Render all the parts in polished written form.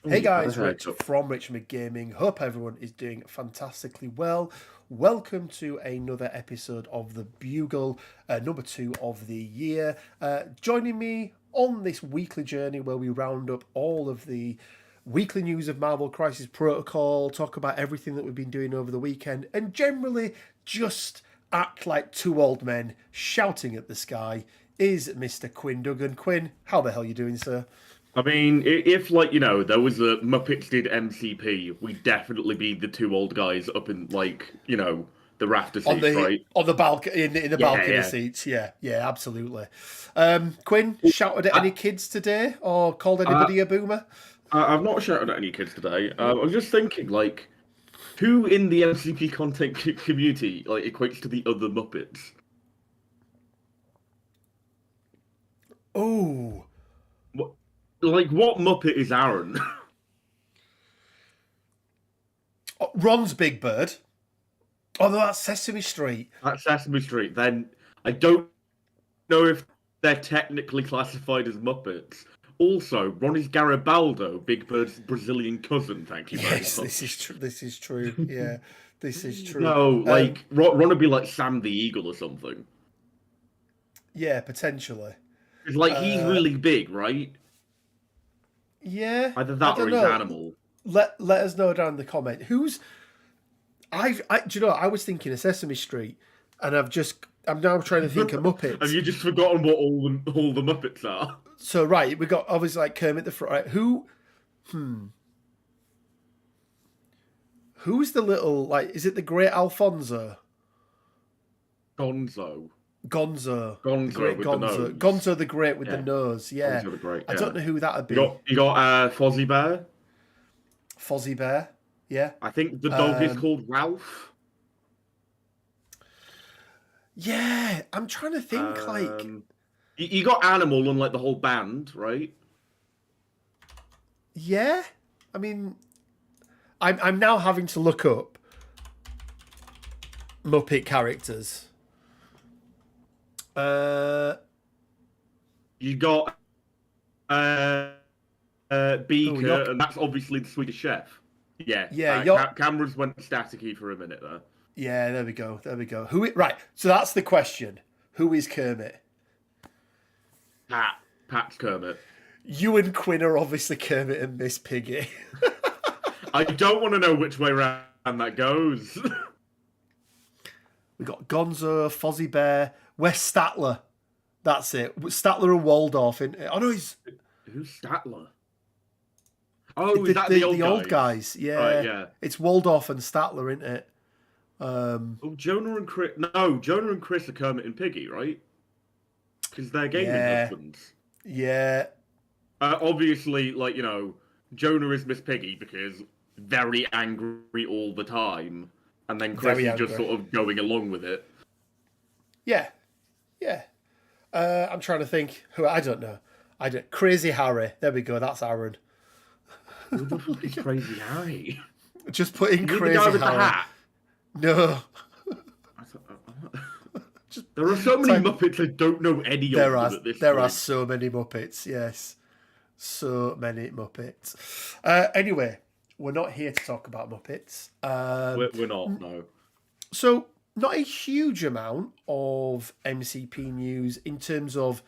Hey guys, Rich Okay. from Richmond Gaming. Hope everyone is doing fantastically well. Welcome to another episode of the Bugle, number 2 of the year. Joining me on this weekly journey where we round up all of the weekly news of Marvel Crisis Protocol, talk about everything that we've been doing over the weekend, and generally just act like two old men shouting at the sky is Mr. Quinn Duggan. Quinn, how the hell are you doing, sir? I mean, if there was a Muppets did MCP, we'd definitely be the two old guys up in the rafter on seats, the right? on the balcony in the Yeah, balcony yeah. seats. Yeah, yeah, absolutely. Quinn shouted at any I, kids today or called I, anybody a boomer? I've not shouted at any kids today. I was just thinking, who in the MCP content community equates to the other Muppets? Oh, What, what Muppet is Aaron? Ron's Big Bird. Oh, no, that's Sesame Street. At Sesame Street. Then I don't know if they're technically classified as Muppets. Also, Ronnie's Garibaldo, Big Bird's Brazilian cousin. Thank you very Yes, this is much. true. This is true. Yeah, this is true. No, Ron would be like Sam the Eagle or something. Yeah, potentially. Because he's Uh, really big, right? yeah, Either I that or don't he's know. animal. Let us know down in the comment who's. Do you know? I was thinking of Sesame Street, and I'm now trying to think of Have Muppets. you just forgotten what all the Muppets are? So right, we got obviously like Kermit the Frog. Right, who's the little like? Is it the Great Alfonso? Gonzo. Gonzo, the Gonzo Great with the Gonzo, nose. Gonzo the Great with the Yeah, nose. Yeah, Gonzo the Great. I Yeah. don't know who that'd You be. got Fozzie Bear. Fozzie Bear. Yeah, I think the dog is um, called Ralph. yeah. I'm trying to think. Like, Um, you got Animal and the whole band, right? yeah. I mean, I'm now having to look up Muppet characters. Uh, You got oh, you're Beaker, and that's obviously the Swedish Chef. Yeah, yeah, you're cameras went staticky for a minute there. yeah. There we go. There we go. Right? So that's the question. Who is Kermit? Pat's Kermit. You and Quinn are obviously Kermit and Miss Piggy. I don't want to know which way around that goes. We got Gonzo, Fozzie Bear, Wes Statler. That's it. Statler and Waldorf. Oh no, he's Who's Statler? Oh, is the that the, the old the old guys? guys. Right, Yeah, yeah. it's Waldorf and Statler, isn't it? Oh, Jonah and Chris. No, Jonah and Chris are Kermit and Piggy, right? Because they're gaming Yeah, husbands. yeah, Obviously, Jonah is Miss Piggy because very angry all the time, and then Chris very is just angry. sort of going along with it. Yeah, yeah. I'm trying to think who I don't know. I don't. Crazy Harry. There we go. That's Aaron. Who the fuck is Crazy Harry? Just put in You mean the Crazy guy with the Harry. hat? No, I thought- just There are so many type. Muppets I don't know any of them at this There are point. so many Muppets. Yes, so many Muppets. Anyway, we're not here to talk about Muppets. We're not, no. So not a huge amount of MCP news in terms of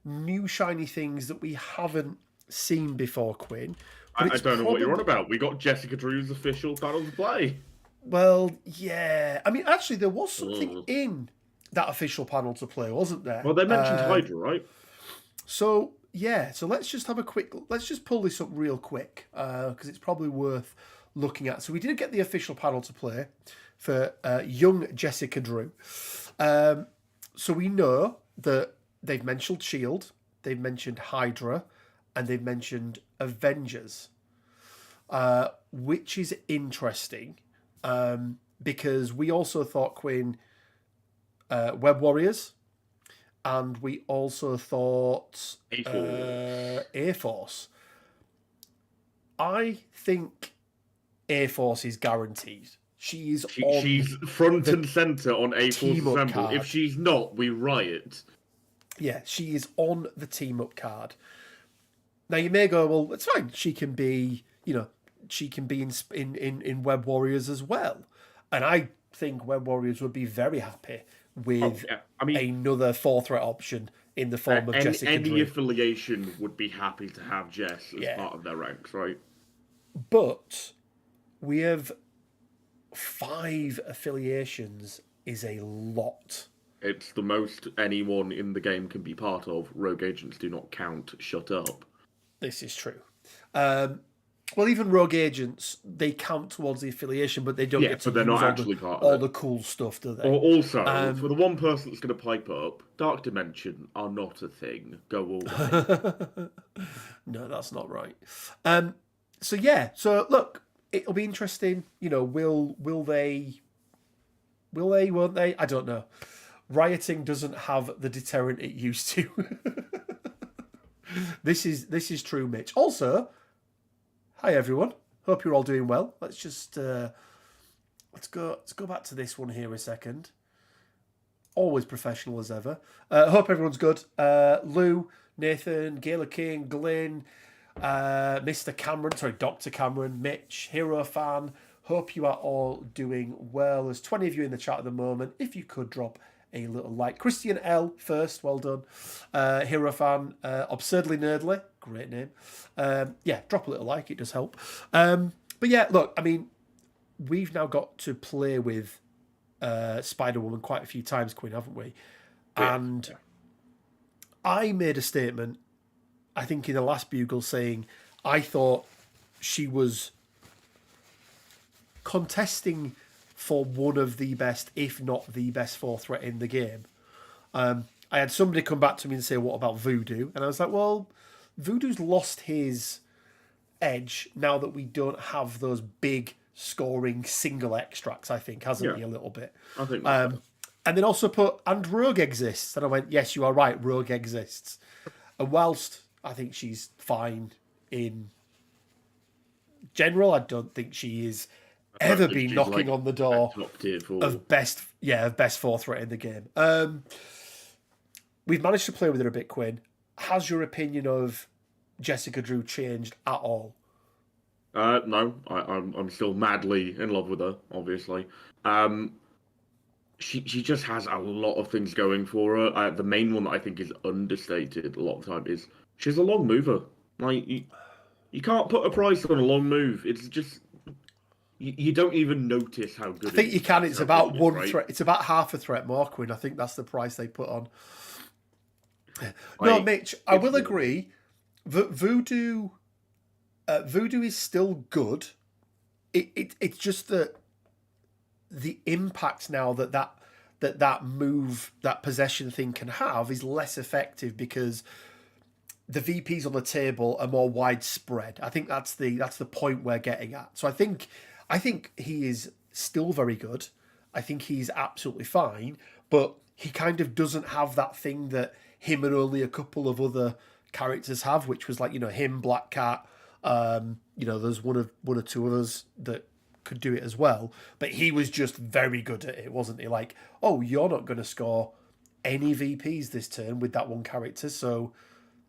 new shiny things that we haven't seen before, Quinn. But I it's don't know what you're on probably about. We got Jessica Drew's official Battle to Play. well, yeah. I mean, actually, there was something Ugh. in that official panel to play, wasn't there? Well, they mentioned Hydra, right? So yeah, so let's just have a quick. Let's just pull this up real quick because it's probably worth looking at. So we did get the official panel to play for young Jessica Drew. So we know that they've mentioned Shield, they've mentioned Hydra, and they've mentioned Avengers, which is interesting because we also thought Queen Web Warriors, and we also thought A4. Air Force. I think Air Force is guaranteed. She is on She's front the and centre on A4's team up Assemble. If card. she's not, we riot. Yeah, she is on the team up card. Now you may go, well, it's fine. She can be she can be in Web Warriors as well. And I think Web Warriors would be very happy with I mean, another 4-threat option in the form of Jessica any Drew. affiliation would be happy to have Jess as Yeah. part of their ranks, right? But we have 5 affiliations is a lot. It's the most anyone in the game can be part of. Rogue agents do not count. Shut up. This is true. Well, even rogue agents, they count towards the affiliation, but they don't get to but they're use not actually part of all it. the cool stuff, do they? Also, for the one person that's going to pipe up, Dark Dimension are not a thing. Go away. No, that's not right. So look, it'll be interesting. Will they? Won't they? I don't know. Rioting doesn't have the deterrent it used to. This is true, Mitch. Also, hi everyone. Hope you're all doing well. Let's just let's go back to this one here a second. Always professional as ever. Hope everyone's good. Lou, Nathan, Gayla King, Glyn, Mr. Cameron, Dr. Cameron, Mitch, Hero Fan. Hope you are all doing well. There's 20 of you in the chat at the moment. If you could drop a little like. Christian L first, well done. Hero Fan, Absurdly Nerdly, great name. Drop a little like, it does help. But yeah, look, I mean, we've now got to play with Spider-Woman quite a few times, Quinn, haven't we? And I made a statement, I think in the last Bugle, saying I thought she was contesting for one of the best, if not the best 4-threat in the game. I had somebody come back to me and say, what about Voodoo? And I was like, well, Voodoo's lost his edge now that we don't have those big scoring single extracts, I think, hasn't he, a little bit? I think and then also put, and Rogue exists. And I went, yes, you are right, Rogue exists. And whilst I think she's fine in general, I don't think she is ever been knocking on the door of best 4-threat in the game. We've managed to play with her a bit, Quinn. Has your opinion of Jessica Drew changed at all? No, I'm still madly in love with her, obviously. She just has a lot of things going for her. The main one that I think is understated a lot of the time is she's a long mover. Like, you can't put a price on a long move. It's just... You don't even notice how good. I think you can. It's about one threat. It's about half a threat more, Quinn. I think that's the price they put on. No, Mitch, I will agree. Voodoo is still good. It's just that the impact now that move, that possession thing can have is less effective because the VPs on the table are more widespread. I think that's the point we're getting at. So I think he is still very good. I think he's absolutely fine, but he kind of doesn't have that thing that him and only a couple of other characters have, which was like, him, Black Cat, there's one or two others that could do it as well, but he was just very good at it, wasn't he? Like, oh, you're not going to score any VPs this turn with that one character, so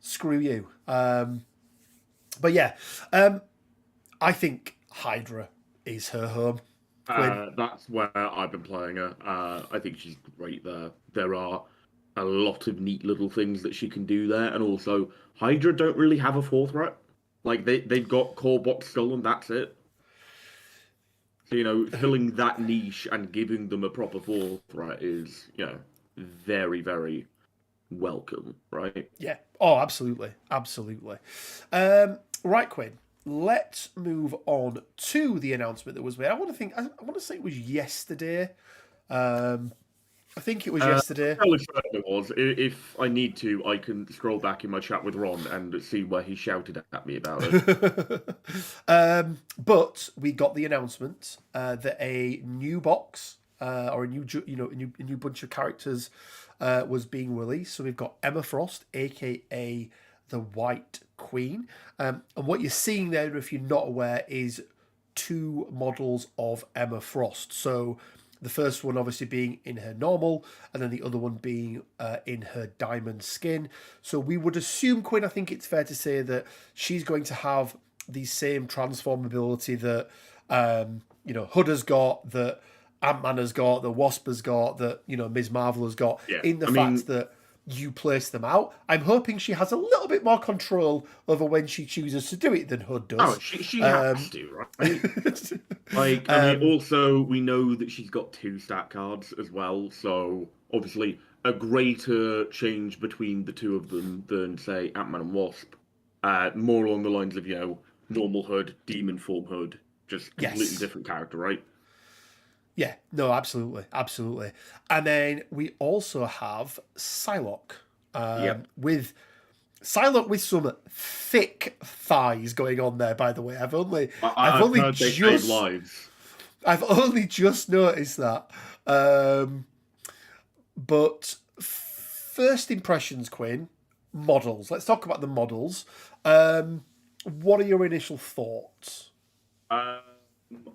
screw you. But yeah, I think Hydra is her home. That's where I've been playing her. I think she's great there. There are a lot of neat little things that she can do there, and also Hydra don't really have a 4-threat. Like they've got Core Box Skull and that's it. So, filling that niche and giving them a proper 4-threat is, very, very welcome, right? Yeah. Oh, absolutely. Right, Quinn. Let's move on to the announcement that was made. I want to say it was yesterday. I think it was yesterday. I'm certain it was. If I need to, I can scroll back in my chat with Ron and see where he shouted at me about it. But we got the announcement that a new box or a new bunch of characters was being released. So we've got Emma Frost, aka the White Queen, and what you're seeing there, if you're not aware, is 2 models of Emma Frost. So the first one obviously being in her normal, and then the other one being in her diamond skin. So we would assume, Quinn, I think it's fair to say that she's going to have the same transformability that Hood has got, that Ant-Man has got, that Wasp has got, that Ms. Marvel has got. Yeah, In the I fact mean- that you place them out, I'm hoping she has a little bit more control over when she chooses to do it than Hood does. Oh, she has to, right? Also, we know that she's got 2 stat cards as well, so obviously a greater change between the two of them than, say, Ant-Man and Wasp. More along the lines of, normal Hood, demon form Hood, just completely Yes. different character, right? Yeah, no, absolutely, absolutely. And then we also have Psylocke, Yep. with Psylocke with some thick thighs going on there. By the way, I've I've only heard they save lives. I've only just noticed that. But first impressions, Quinn, models. Let's talk about the models. What are your initial thoughts? I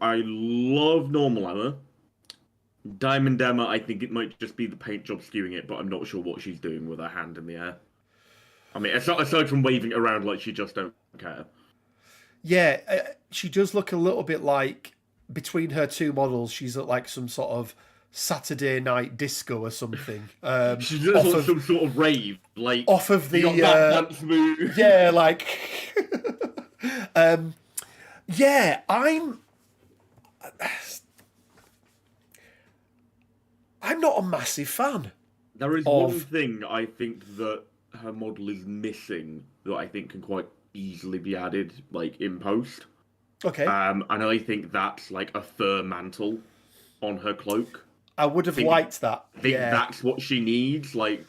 love normal Emma. Diamond Emma, I think it might just be the paint job skewing it, but I'm not sure what she's doing with her hand in the air. I mean, aside from waving it around like she just don't care. Yeah, she does look a little bit like, between her two models, she's at like some sort of Saturday night disco or something. She does like some sort of rave, like off of the you got that dance move. Yeah, like yeah, I'm not a massive fan. There is one thing I think that her model is missing that I think can quite easily be added, like in post. Okay. And I think that's like a fur mantle on her cloak. I would have liked that. I think that's what she needs, like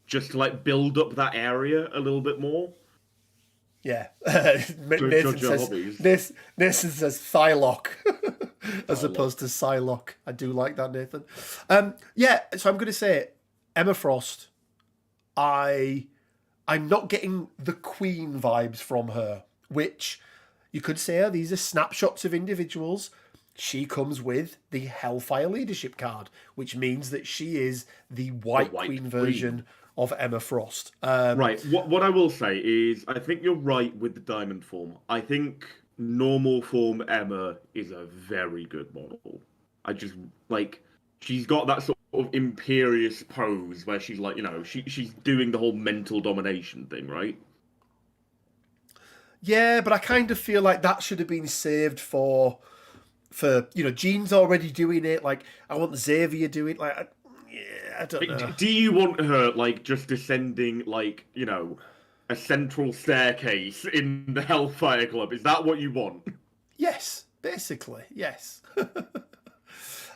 just to like build up that area a little bit more. Yeah. Nathan says Psylocke as opposed to Psylocke. I do like that, Nathan. Yeah, so I'm going to say Emma Frost. I'm not getting the Queen vibes from her, which you could say these are snapshots of individuals. She comes with the Hellfire leadership card, which means that she is the White Queen version of Emma Frost. Right. What I will say is, I think you're right with the diamond form. I think normal form Emma is a very good model. I just like she's got that sort of imperious pose where she's like, she's doing the whole mental domination thing, right? Yeah, but I kind of feel like that should have been saved for Jean's already doing it. Like, I want Xavier doing it. Like, I don't know. Do you want her like just descending like a central staircase in the Hellfire Club? Is that what you want? Yes, basically, yes.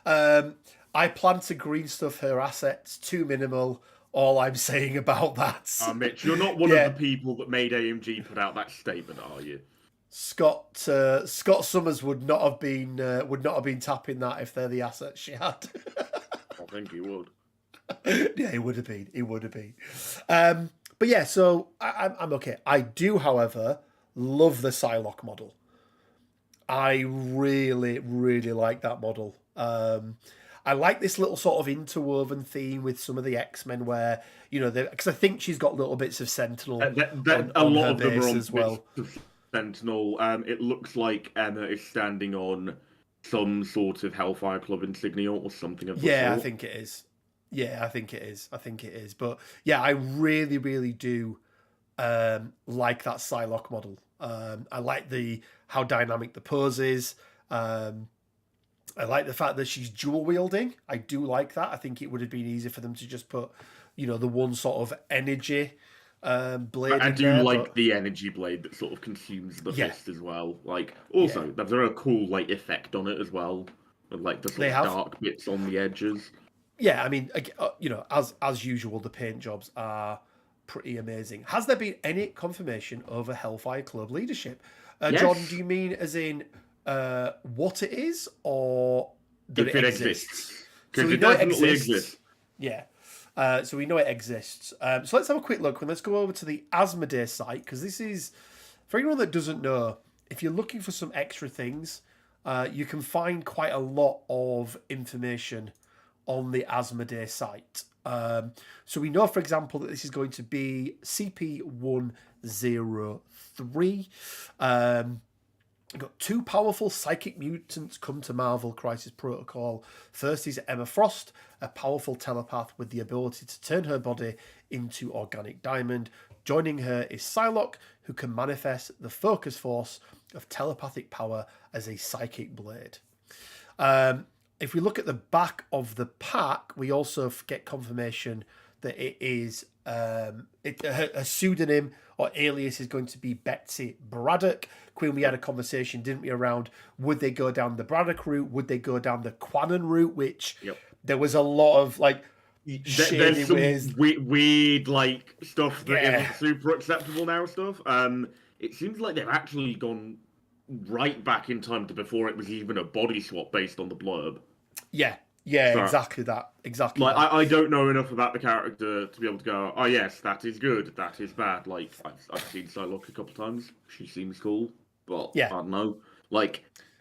I plan to green stuff her assets to minimal. All I'm saying about that. Mitch, you're not one of the people that made AMG put out that statement, are you? Scott Summers would not have been tapping that if they're the assets she had. I think he would. Yeah, it would have been. It would have been. But yeah, so I'm okay. I do, however, love the Psylocke model. I really, really like that model. I like this little sort of interwoven theme with some of the X-Men where, because I think she's got little bits of Sentinel a lot of them are on as well. Sentinel. It looks like Emma is standing on some sort of Hellfire Club insignia or something of the sort. I think it is. Yeah, I think it is. But yeah, I really, really do like that Psylocke model. I like how dynamic the pose is. I like the fact that she's dual wielding. I do like that. I think it would have been easier for them to just put, the one sort of energy blade. I do like the energy blade that sort of consumes the fist as well. Like, also, there's a cool like effect on it as well, with like the sort of dark bits on the edges. Yeah, I mean, as usual, the paint jobs are pretty amazing. Has there been any confirmation over Hellfire Club leadership? Yes. Jordan, do you mean as in what it is, or that if it exists? Because So it definitely exists. Yeah. So we know it exists. So let's have a quick look and let's go over to the Asmodee site, because this is, for anyone that doesn't know, if you're looking for some extra things, you can find quite a lot of information on the Asmodee site. So we know, for example, that this is going to be CP103. We've got 2 powerful psychic mutants come to Marvel Crisis Protocol. First is Emma Frost, a powerful telepath with the ability to turn her body into organic diamond. Joining her is Psylocke, who can manifest the focus force of telepathic power as a psychic blade. If we look at the back of the pack, we also get confirmation that it is a pseudonym or alias is going to be Betsy Braddock. Quinn, we had a conversation, didn't we, around would they go down the Braddock route? Would they go down the Quanon route? Which there was a lot of there's some weird stuff that isn't super acceptable now. It seems like they've actually gone right back in time to before it was even a body swap based on the blurb. So, exactly that. I don't know enough about the character to be able to go, oh yes, that is good, that is bad. I've seen Psylocke a couple times. She seems cool, but I don't know.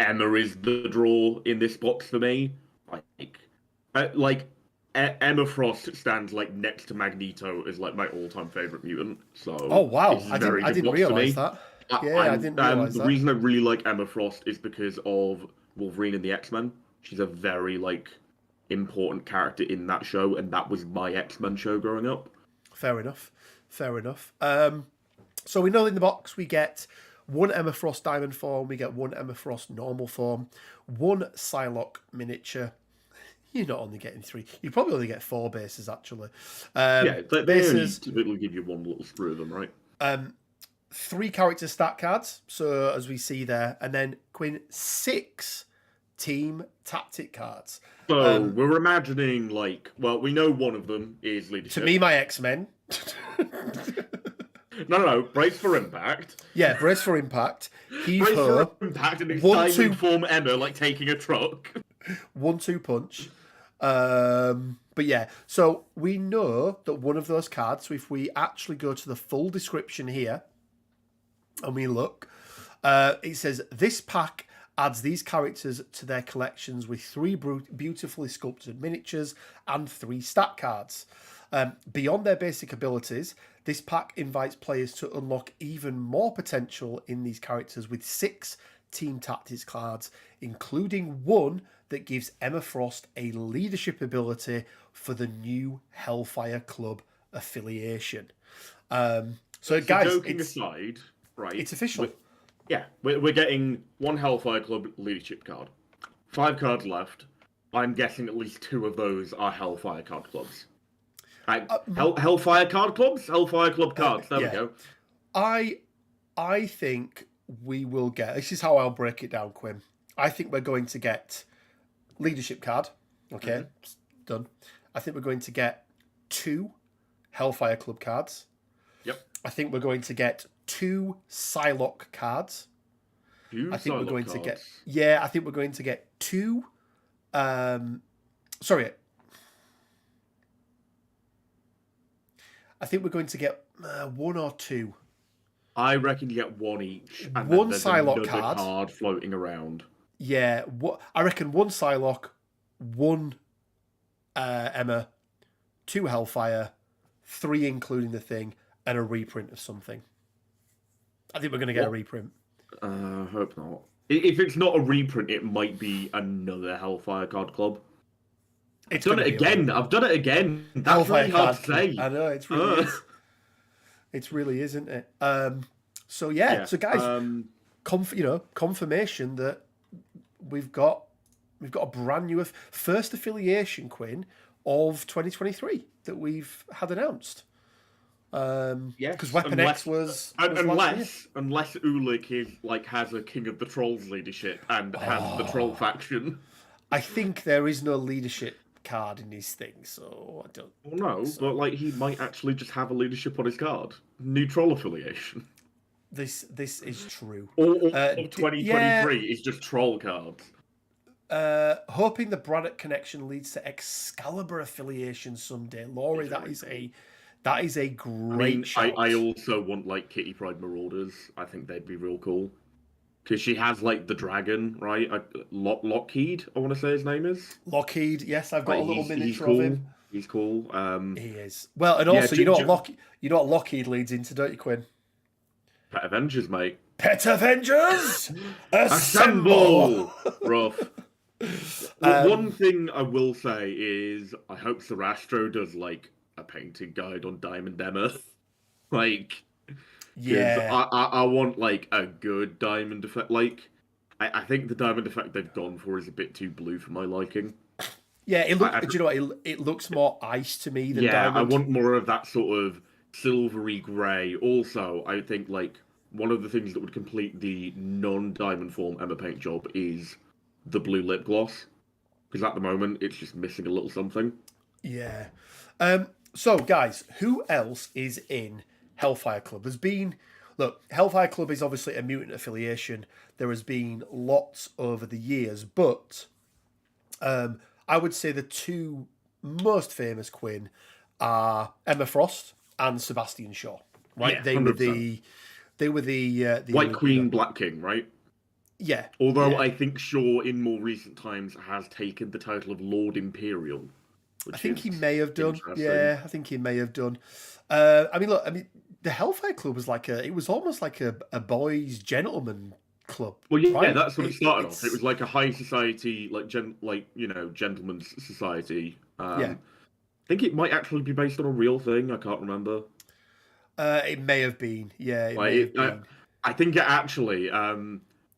Emma is the draw in this box for me. Emma Frost stands next to Magneto as my all-time favorite mutant. So oh wow, I didn't realize that. I didn't realize that. The reason I really like Emma Frost is because of Wolverine and the X-Men. She's a very important character in that show, and that was my X-Men show growing up. Fair enough. So we know in the box we get 1 Emma Frost diamond form, we get 1 Emma Frost normal form, 1 Psylocke miniature. You're not only getting 3. You probably only get 4 bases, actually. They only typically give you 1 little sprue of them, right? 3 character stat cards, so as we see there, and then Quinn 6 team tactic cards. So we're imagining we know one of them is leadership. To me, my X-Men. No. Brace for impact. Yeah, brace for impact. Brace for impact and it's diamond form Emma taking a truck. 1-2 punch. But yeah, so we know that one of those cards, so if we actually go to the full description here and we look, it says this pack adds these characters to their collections with 3 beautifully sculpted miniatures and 3 stat cards. Beyond their basic abilities, this pack invites players to unlock even more potential in these characters with 6 team tactics cards, including 1 that gives Emma Frost a leadership ability for the new Hellfire Club affiliation. So guys, joking aside, right? It's official. We're getting 1 Hellfire Club leadership card. 5 cards left. I'm guessing at least 2 of those are Hellfire card clubs. Hellfire card clubs? Hellfire Club cards. There we go. I think we will get... This is how I'll break it down, Quinn. I think we're going to get leadership card. Okay, done. I think we're going to get 2 Hellfire Club cards. Yep. I think we're going to get 2 Psylocke cards. I think we're going to get... Yeah, I think we're going to get 2... Sorry. I think we're going to get 1 or 2. I reckon you get 1 each. And 1 then Psylocke card floating around. Yeah, I reckon 1 Psylocke, 1 Emma, 2 Hellfire, 3 including the Thing, and a reprint of something. I think we're going to get a reprint. Hope not. If it's not a reprint, it might be another Hellfire Card Club. I've done it again. That's Hellfire really hard to say. I know, it's really is. It really is, isn't it? So guys, confirmation that we've got a brand new first affiliation, Quinn, of 2023 that we've had announced. Because Weapon X was unless Ulik is has a King of the Trolls leadership and has the Troll faction. I think there is no leadership card in his thing, so I don't. Well, no, but he might actually just have a leadership on his card. New Troll affiliation. This is true. Or 2023 is just troll cards. Hoping the Braddock connection leads to Excalibur affiliation someday, Laurie. That is a great shout. I also want Kitty Pryde Marauders. I think they'd be real cool. Because she has like the dragon, right? Lockheed, I want to say his name is. Lockheed, yes, I've got Like a little he's miniature of cool. him. He's cool. He is. Well, and Yeah, also, you know what Lockheed leads into, don't you, Quinn? Pet Avengers, mate. Pet Avengers, assemble! Assemble! Rough. One thing I will say is I hope Sarastro does like a painting guide on Diamond Emma. Like, because Yeah, I want like a good diamond effect. Like, I think the diamond effect they've gone for is a bit too blue for my liking. yeah. I, Do you know what? It looks more ice to me than yeah, I diamond. want more of that sort of silvery grey. Also, I think like one of the things that would complete the non-diamond form Emma paint job is the blue lip gloss. Because at the moment it's just missing a little something. Yeah. So, guys, who else is in Hellfire Club? Hellfire Club is obviously a mutant affiliation. There has been lots over the years, but I would say the two most famous Quinn are Emma Frost and Sebastian Shaw. Right? Yeah, 100%. They were the White Queen, Black King, right? yeah. Although Yeah. I think Shaw in more recent times has taken the title of Lord Imperial, I which think he is may have done. interesting. Yeah, I think he may have done. I mean, the Hellfire Club was it was almost like a boys' gentleman club. Well, yeah, right? that's what it started off. It was like a high society, like gentleman's society. Yeah. I think it might actually be based on a real thing. I can't remember. It may have been. Yeah, it Like, may have been. I think it actually.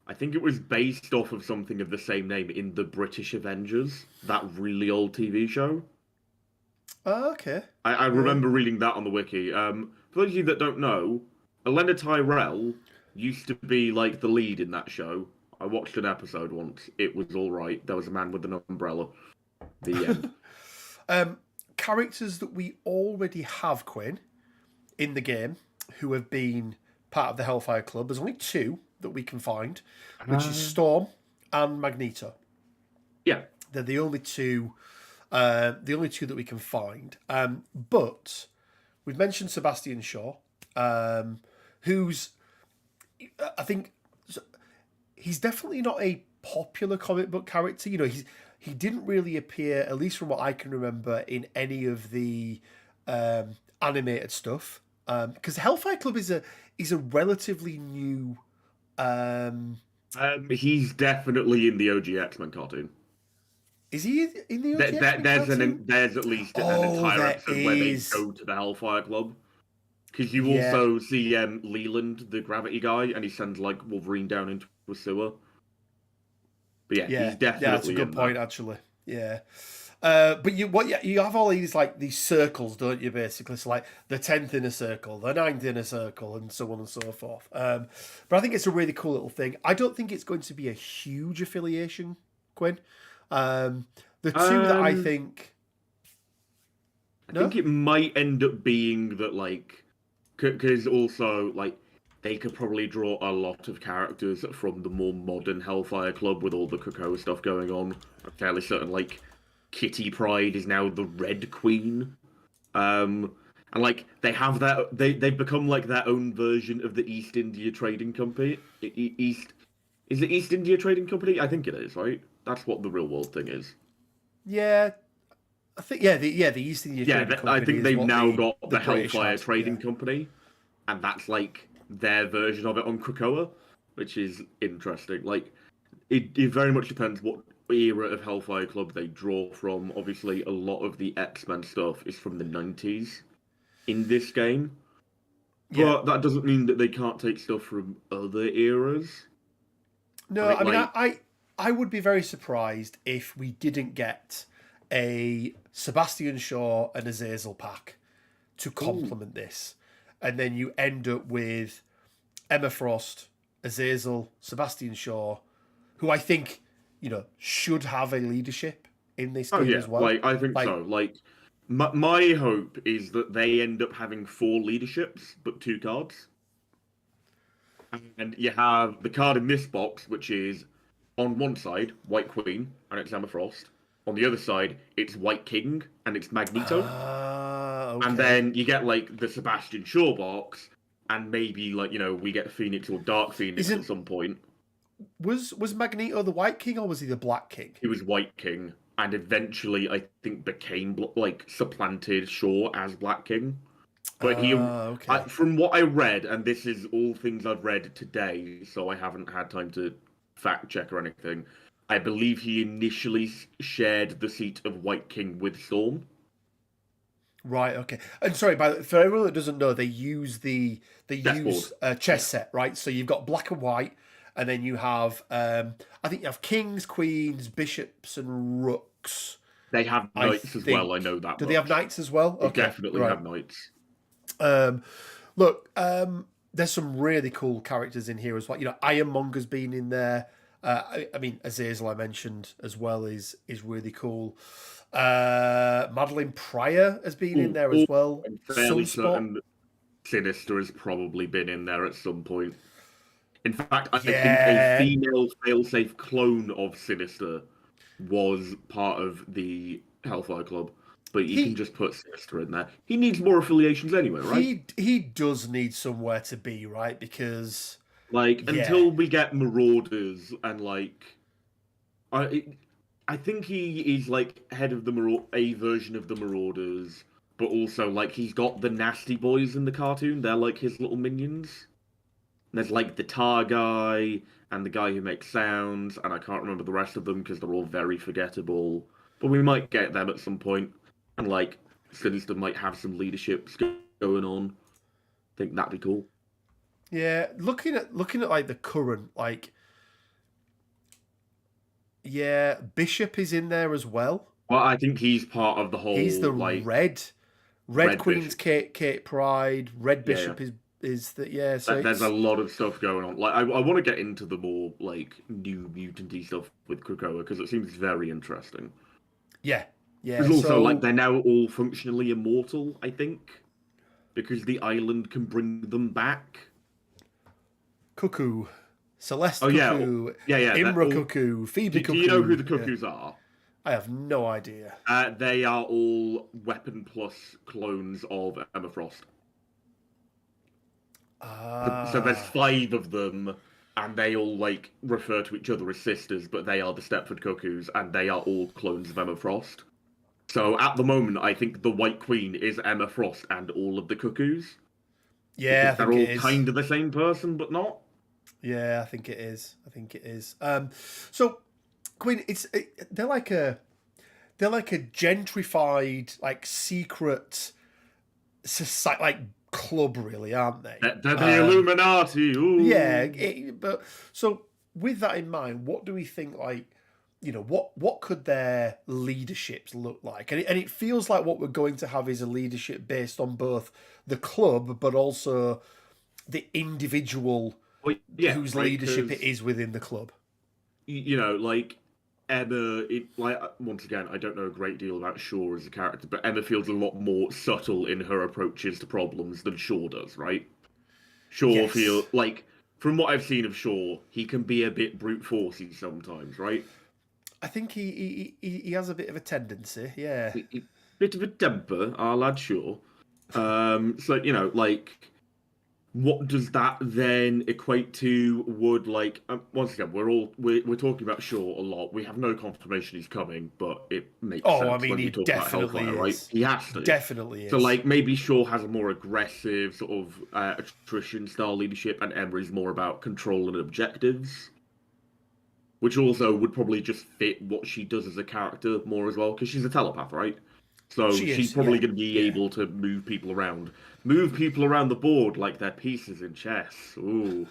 I think it was based off of something of the same name in the British Avengers, that really old TV show. Oh, okay. I remember reading that on the wiki. For those of you that don't know, Elena Tyrell used to be like the lead in that show. I watched an episode once. It was all right. There was a man with an umbrella. The end. Characters that we already have, Quinn, in the game who have been part of the Hellfire Club. There's only two that we can find, which is Storm and Magneto. Yeah. They're the only two. The only two that we can find. But we've mentioned Sebastian Shaw, who's, I think, he's definitely not a popular comic book character. You know, he didn't really appear, at least from what I can remember, in any of the animated stuff. Because Hellfire Club is a relatively new. He's definitely in the OG X-Men cartoon. Is he in the OG cartoon? There's at least an entire there episode where they is. go to the Hellfire Club. Because you Yeah. also see Leland, the gravity guy, and he sends like Wolverine down into a sewer. But yeah, he's definitely that's a good in point, that. actually. Yeah. But you have all these circles, don't you? Basically, so like the 10th in a circle, the 9th in a circle, and so on and so forth. But I think it's a really cool little thing. I don't think it's going to be a huge affiliation, Quinn. The two that I think, I think it might end up being that like, because also like they could probably draw a lot of characters from the more modern Hellfire Club with all the Krakoa stuff going on. I'm fairly certain like Kitty Pryde is now the Red Queen. And like they've become like their own version of the East India Trading Company. Is it East India Trading Company? I think it is, right? That's what the real world thing is. yeah, I think the East India Trading Company. I think they've now got the British Hellfire had, Trading Company, and that's like their version of it on Krakoa, which is interesting. Like, it very much depends what era of Hellfire Club they draw from. Obviously, a lot of the X-Men stuff is from the 90s in this game. Yeah. But that doesn't mean that they can't take stuff from other eras. No, I mean, I would be very surprised if we didn't get a Sebastian Shaw and Azazel pack to complement this. And then you end up with Emma Frost, Azazel, Sebastian Shaw, who I think, should have a leadership in this game as well. Like, I think so. Like, my hope is that they end up having 4 leaderships, but 2 cards. And you have the card in this box, which is on one side, White Queen, and it's Emma Frost. On the other side, it's White King, and it's Magneto. Okay. And then you get, like, the Sebastian Shaw box, and maybe, like, we get Phoenix or Dark Phoenix at some point. Was Magneto the White King or was he the Black King? He was White King, and eventually I think became like supplanted Shaw as Black King. But Okay. from what I read, and this is all things I've read today, so I haven't had time to fact check or anything. I believe he initially shared the seat of White King with Storm. Right. Okay. And sorry, for everyone that doesn't know, they Chessboard. use a chess Yeah. set, right? So you've got black and white, and then you have I think you have kings, queens, bishops, and rooks. They have I knights as well. I think. know that Do they have much. knights as well? They Okay. definitely Right. have knights. Um, Look, there's some really cool characters in here as well. You know, Ironmonger's been in there. I mean, Azazel I mentioned as well is really cool. Madeline Pryor has been in there as well. I'm fairly Sunspot, certain Sinister has probably been in there at some point. In fact, I think a yeah. female failsafe clone of Sinister was part of the Hellfire Club, but you can He just put Sinister in there. He needs more affiliations anyway, right? he does need somewhere to be, right? Because Like yeah, until we get Marauders and I, I think he is like head of a version of the Marauders, but also like he's got the Nasty Boys in the cartoon. They're like his little minions. There's like the tar guy and the guy who makes sounds, and I can't remember the rest of them because they're all very forgettable. But we might get them at some point, and like Sinister might have some leadership going on. I think that'd be cool. yeah. Looking at like the current like yeah, Bishop is in there as well. Well, I think he's part of the He's the whole like Red Red Queen's Bishop. Kate Pride. Red Yeah, yeah. Bishop is that yeah. So There's a it's lot of stuff going on. Like I want to get into the more like new mutanty stuff with Krakoa because it seems very interesting. yeah yeah. There's also like So they're now all functionally immortal, I think, because the island can bring them back. Cuckoo, Celeste Oh yeah, Cuckoo, yeah. They're Imra all... Cuckoo, Phoebe Do you know who Cuckoo. the Yeah, cuckoos are? I have no idea. They are all Weapon Plus clones of Emma Frost. So there's Ah, 5 of them, and they all like refer to each other as sisters, but they are the Stepford Cuckoos, and they are all clones of Emma Frost. So at the moment, I think the White Queen is Emma Frost and all of the Cuckoos yeah, I because they're think it all is. kind of the same person, but not. Yeah, I think it is. I think it is. So Queen, they're like a gentrified, like secret society, like club, really, aren't they? They're the Illuminati. Yeah, Ooh. but so with that in mind, what do we think? Like, you know, what could their leaderships look like? And it feels like what we're going to have is a leadership based on both the club, but also the individual Well, yeah, whose right. leadership it Because is within the club. like Emma, like once again, I don't know a great deal about Shaw as a character, but Emma feels a lot more subtle in her approaches to problems than Shaw does, right? Shaw Yes, feel like from what I've seen of Shaw, he can be a bit brute forcey sometimes, right? I think he has a bit of a tendency. Yeah. Bit of a temper, our lad Shaw. So like what does that then equate to? Would like once again, we're talking about Shaw a lot. We have no confirmation he's coming, but it makes Oh, I sense mean, when we he talk about definitely Hellfire, right? is. He has to. Definitely So is. like maybe Shaw has a more aggressive sort of attrition style leadership, and Emma is more about control and objectives, which also would probably just fit what she does as a character more as well, because she's a telepath, right? So She she's is. probably Yeah. going to be Yeah. able to move people around the board like they're pieces in chess. Ooh,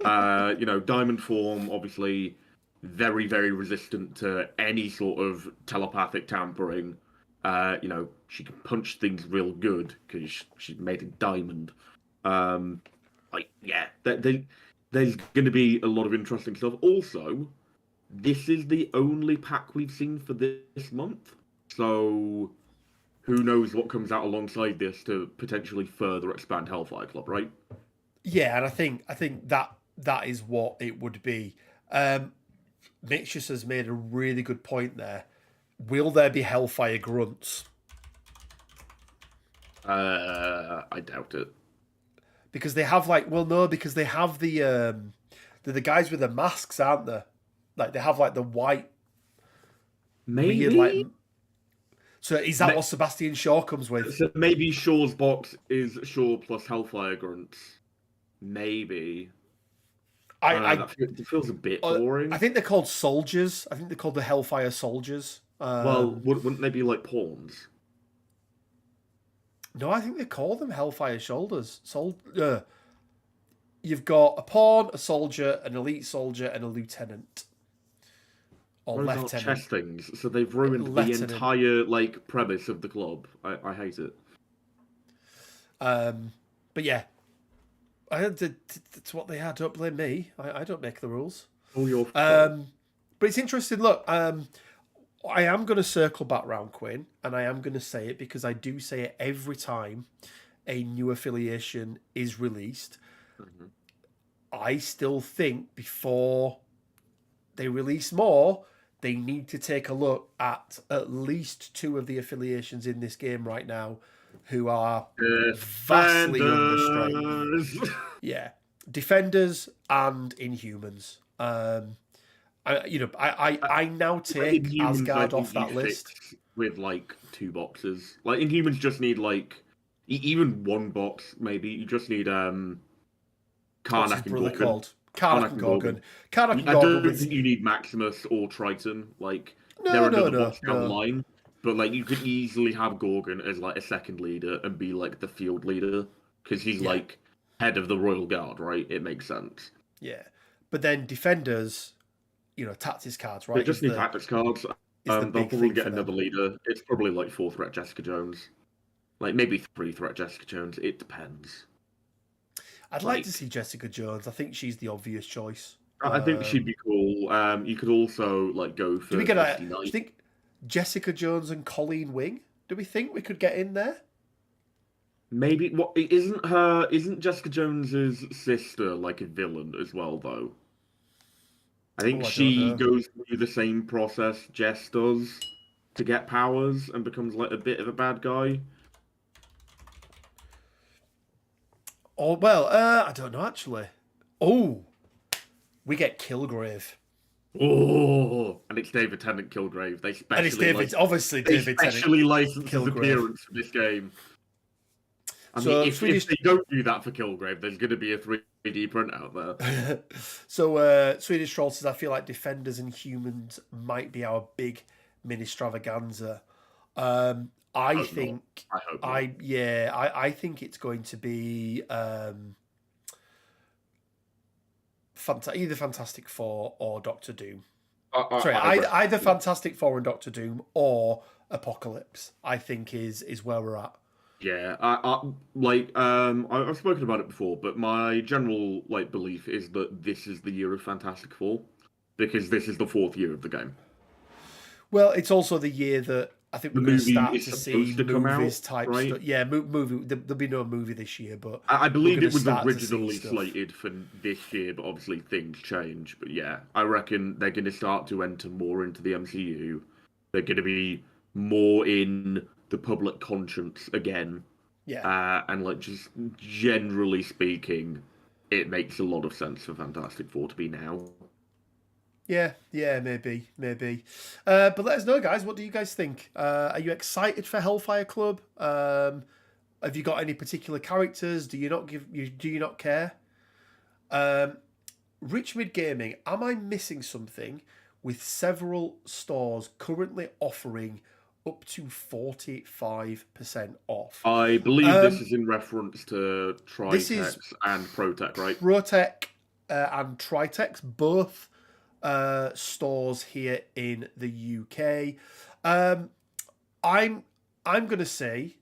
Diamond Form obviously very very resistant to any sort of telepathic tampering. She can punch things real good because she's made of diamond. Like yeah, there's going to be a lot of interesting stuff. Also, this is the only pack we've seen for this month, so who knows what comes out alongside this to potentially further expand Hellfire Club, right? Yeah, and I think that is what it would be. Mitch just has made a really good point there. Will there be Hellfire grunts? I doubt it. Because they have like, well, no, because they have They're the guys with the masks, aren't they? Like they have like the white weird like. Maybe. So is that what Sebastian Shaw comes with? So maybe Shaw's box is Shaw plus Hellfire Grunts. Maybe. I don't know, that feels a bit boring. I think they're called soldiers. I think they're called the Hellfire Soldiers. Well, wouldn't they be like pawns? No, I think they call them Hellfire Shoulders. You've got a pawn, a soldier, an elite soldier, and a lieutenant. Or Those aren't lieutenant. chess things, so they've ruined the entire like premise of the club. I hate it. But yeah, it's what they had. Don't blame me. I don't make the rules. All your but it's interesting. Look, I am going to circle back round Quinn, and I am going to say it because I do say it every time a new affiliation is released. Mm-hmm. I still think before they release more, they need to take a look at least 2 of the affiliations in this game right now who are vastly understrained. Yeah. Defenders and Inhumans. I now take Asgard off that list. With like 2 boxes. Like Inhumans just need like even 1 box, maybe. You just need Karnak and Gorgon. Karnak and Gorgon. I don't think you need Maximus or Triton. Like they're another box down the line. But like you could easily have Gorgon as like a second leader and be like the field leader. Because he's like head of the Royal Guard, right? It makes sense. Yeah. But then defenders, tactics cards, right? They just need tactics cards. They'll probably get another leader. It's probably like 4-threat Jessica Jones. Like maybe 3-threat Jessica Jones. It depends. I'd like to see Jessica Jones. I think she's the obvious choice. I think she'd be cool. You could also like go for. Do you think Jessica Jones and Colleen Wing? Do we think we could get in there? Maybe. What isn't Jessica Jones's sister like a villain as well though? I think she goes through the same process Jess does to get powers and becomes like a bit of a bad guy. Oh, well, I don't know, actually. Oh, we get Kilgrave. Oh, and it's David Tennant Kilgrave. And it's David, obviously David Tennant. They specially licensed his appearance for this game. I mean, if they don't do that for Kilgrave, there's going to be a 3D print out there. So, Swedish Troll says, I feel like Defenders and Humans might be our big mini extravaganza. I think it's going to be either Fantastic Four or Doctor Doom. Either Fantastic Four and Doctor Doom or Apocalypse. I think is where we're at. Yeah, I've spoken about it before, but my general belief is that this is the year of Fantastic Four because this is the 4th year of the game. Well, it's also the year that I think we're going to start to see movies type right? stuff. Yeah, movie. There'll be no movie this year, but I believe it was originally slated for this year, but obviously things change. But yeah, I reckon they're going to start to enter more into the MCU. They're going to be more in the public conscience again. Yeah. And just generally speaking, it makes a lot of sense for Fantastic Four to be now. Yeah, maybe. But let us know, guys. What do you guys think? Are you excited for Hellfire Club? Have you got any particular characters? Do you not care? Rich Mid Gaming, am I missing something with several stores currently offering up to 45% off? I believe this is in reference to Tritex and Protec, right? Protec and Tritex, both stores here in the UK. I'm going to say,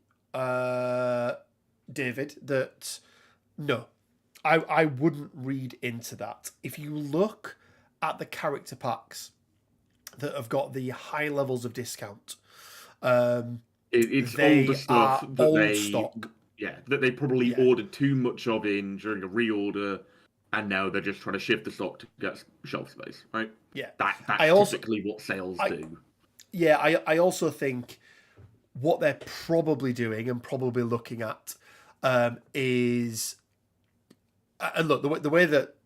David, that no, I wouldn't read into that. If you look at the character packs that have got the high levels of discount, it's older stuff old stock. Yeah, that they probably ordered too much of during a reorder. And now they're just trying to shift the stock to get shelf space, right? Yeah. That's typically what sales do. Yeah, I also think what they're probably doing and probably looking at is... and look, the way that...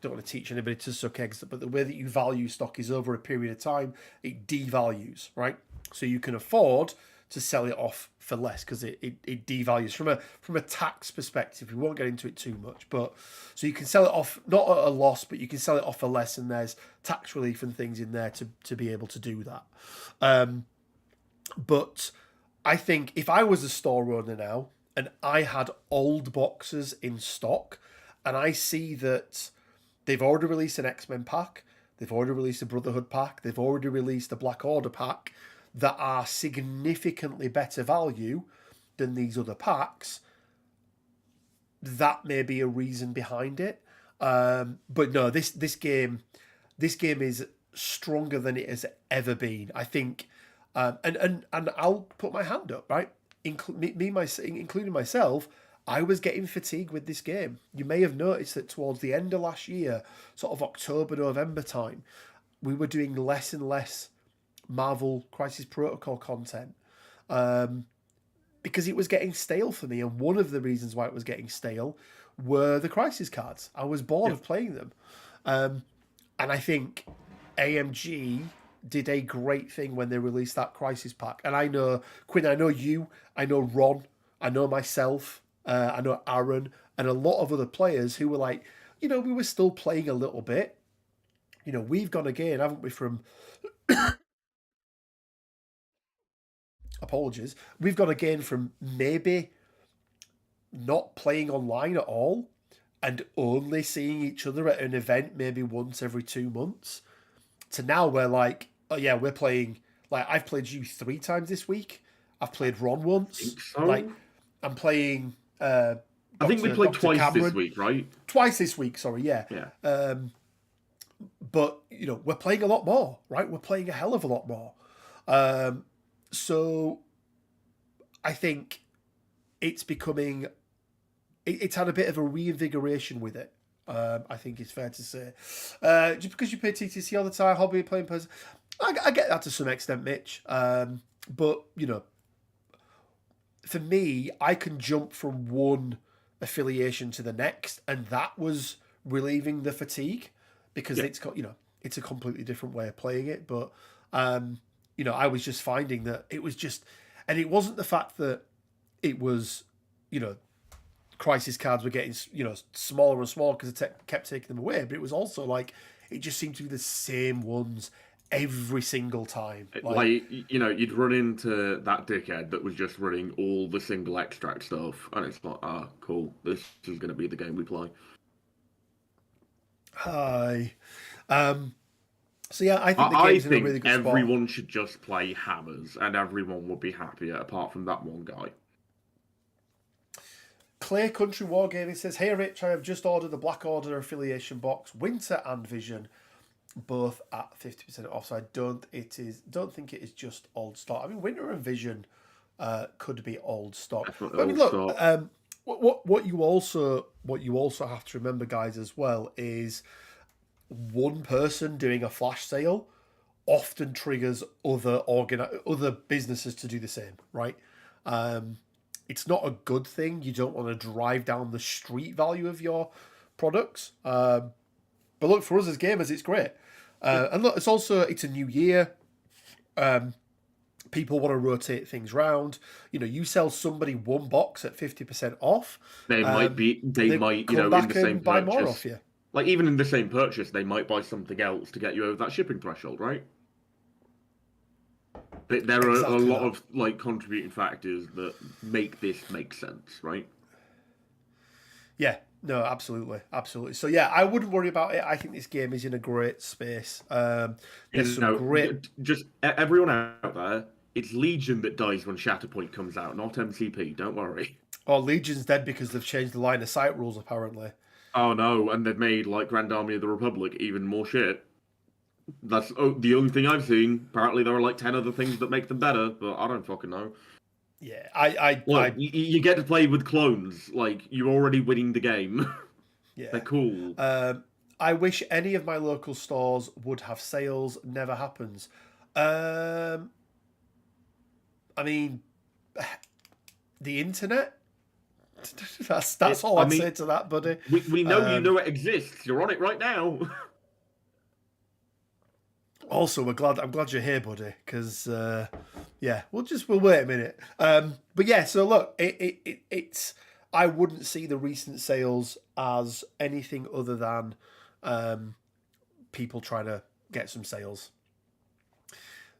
don't want to teach anybody to suck eggs, but the way that you value stock is over a period of time, it devalues, right? So you can afford to sell it off for less because it devalues from a tax perspective. We won't get into it too much, but so you can sell it off not at a loss, but you can sell it off for less, and there's tax relief and things in there to be able to do that. But I think if I was a store owner now and I had old boxes in stock, and I see that they've already released an X-Men pack, they've already released a Brotherhood pack, they've already released a Black Order pack that are significantly better value than these other packs, that may be a reason behind it. But no, this game is stronger than it has ever been. I think, and I'll put my hand up, right? Including myself, I was getting fatigued with this game. You may have noticed that towards the end of last year, sort of October, November time, we were doing less and less Marvel Crisis Protocol content because it was getting stale for me. And one of the reasons why it was getting stale were the Crisis cards. I was bored of playing them. And I think AMG did a great thing when they released that Crisis pack. And I know, Quinn, I know you, I know Ron, I know myself, I know Aaron, and a lot of other players who were like, we were still playing a little bit. We've gone again, haven't we, from... Apologies. We've gone again from maybe not playing online at all and only seeing each other at an event maybe once every 2 months to now we're like, oh yeah, we're playing, like I've played you 3 times this week. I've played Ron once. I think so. Like I'm playing I think we played twice Cameron. This week, right? Twice this week, sorry, yeah. Yeah. But, we're playing a lot more, right? We're playing a hell of a lot more. So I think it's becoming, it's had a bit of a reinvigoration with it. I think it's fair to say. Just because you play TTC all the time, hobby playing person, I get that to some extent, Mitch. But, for me, I can jump from one affiliation to the next, and that was relieving the fatigue because it's got, it's a completely different way of playing it. But, I was just finding that it was just, and it wasn't the fact that it was, Crisis cards were getting, smaller and smaller because it kept taking them away. But it was also like, it just seemed to be the same ones every single time. You'd run into that dickhead that was just running all the single extract stuff. And it's like, cool. This is going to be the game we play. Hi. So yeah, I think the game's in a really good spot. Everyone should just play hammers, and everyone would be happier, apart from that one guy. Clay Country Wargaming says, "Hey Rich, I have just ordered the Black Order affiliation box, Winter and Vision, both at 50% off. So I don't think it is just old stock. I mean, Winter and Vision could be old stock. I mean, look, what you also have to remember, guys, as well is." One person doing a flash sale often triggers other businesses to do the same, right? It's not a good thing. You don't want to drive down the street value of your products. But look, for us as gamers, it's great. And look, it's a new year. People want to rotate things round. You sell somebody one box at 50% off. They might, in the same buy purchase. More off you. Like, even in the same purchase, they might buy something else to get you over that shipping threshold, right? There are a lot of, contributing factors that make this make sense, right? Yeah, no, absolutely. Absolutely. So, yeah, I wouldn't worry about it. I think this game is in a great space. There's some great... Just everyone out there, it's Legion that dies when Shatterpoint comes out, not MCP. Don't worry. Oh, Legion's dead because they've changed the line of sight rules, apparently. Oh no, and they've made Grand Army of the Republic even more shit. That's the only thing I've seen. Apparently there are 10 other things that make them better, but I don't fucking know. Yeah, you get to play with clones. You're already winning the game. Yeah. They're cool. I wish any of my local stores would have sales. Never happens. I mean, the internet That's all I'd say to that, buddy. We know you know it exists. You're on it right now. Also, I'm glad you're here, buddy, because yeah, we'll wait a minute. But yeah, so look, it's I wouldn't see the recent sales as anything other than people trying to get some sales.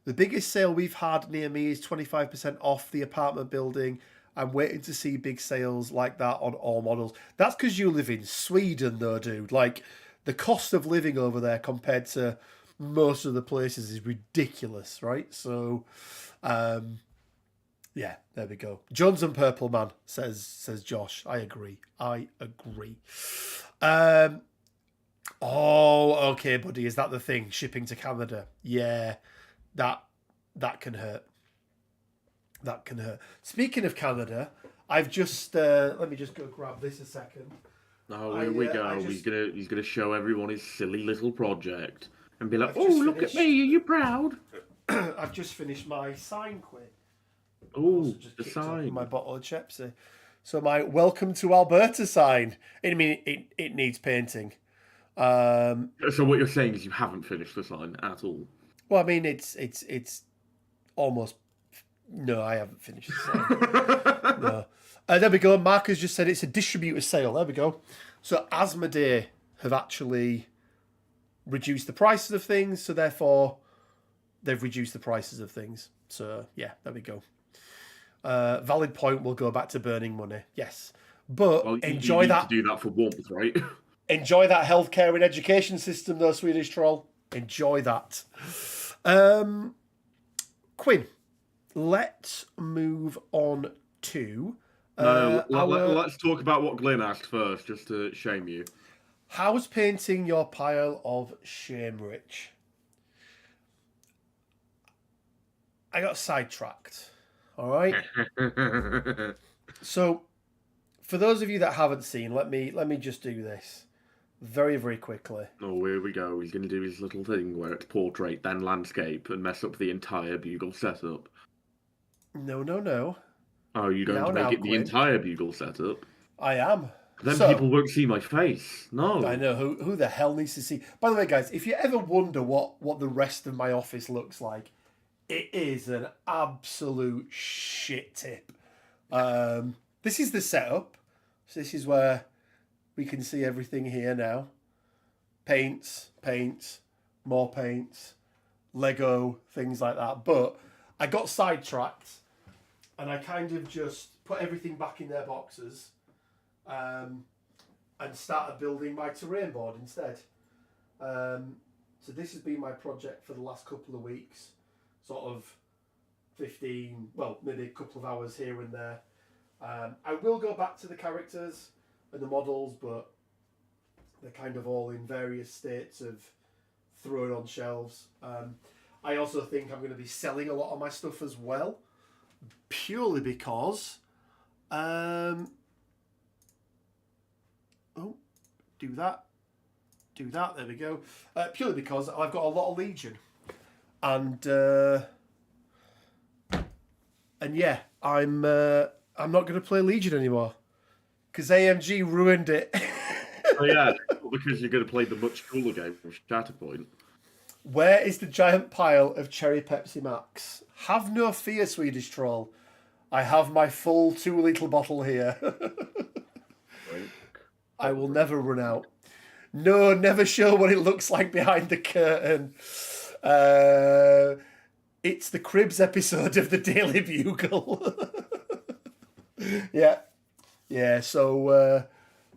The biggest sale we've had near me is 25% off the apartment building. I'm waiting to see big sales like that on all models. That's because you live in Sweden, though, dude. Like, the cost of living over there compared to most of the places is ridiculous, right? So, yeah, there we go. Jones and Purple Man, says Josh. I agree. Oh, okay, buddy. Is that the thing? Shipping to Canada? Yeah, that can hurt. That can hurt. Speaking of Canada, I've just let me just go grab this a second. Oh, here we go. He's gonna show everyone his silly little project and be like, "Oh, look at me! Are you proud?" I've just finished my sign quiz. Oh, the sign. My bottle of Chepsy. So my Welcome to Alberta sign. I mean, it needs painting. So what you're saying is you haven't finished the sign at all? Well, I mean, it's almost. No, I haven't finished the sign. No. There we go. Mark has just said it's a distributor sale. There we go. So Asmodee have actually reduced the prices of things, so therefore they've reduced the prices of things. So yeah, there we go. Valid point. Will go back to burning money. Yes, but enjoy you need that. To do that for warmth, right? Enjoy that healthcare and education system, though, Swedish troll. Enjoy that. Quinn, let's move on to. Let's talk about what Glenn asked first, just to shame you. How's painting your pile of shame, Rich? I got sidetracked. All right. So, for those of you that haven't seen, let me just do this very, very quickly. Oh, here we go. He's going to do his little thing where it's portrait, then landscape, and mess up the entire Bugle setup. No. Oh, you're going to make it the entire Bugle setup? I am. Then people won't see my face. No. I know. Who the hell needs to see? By the way, guys, if you ever wonder what the rest of my office looks like, it is an absolute shit tip. This is the setup. So this is where we can see everything here now. Paints, more paints, Lego, things like that. But I got sidetracked and I kind of just put everything back in their boxes and started building my terrain board instead. So this has been my project for the last couple of weeks. Sort of 15, well, maybe a couple of hours here and there. I will go back to the characters and the models, but they're kind of all in various states of throwing on shelves. I also think I'm going to be selling a lot of my stuff as well, purely because do that, there we go. Purely because I've got a lot of Legion. And yeah, I'm not going to play Legion anymore because AMG ruined it. Oh yeah, because you're going to play the much cooler game from Shatterpoint. Where is the giant pile of Cherry Pepsi Max? Have no fear, Swedish troll. I have my full 2 litre bottle here. I will never run out. No, never show what it looks like behind the curtain. It's the Cribs episode of the Daily Bugle. Yeah. So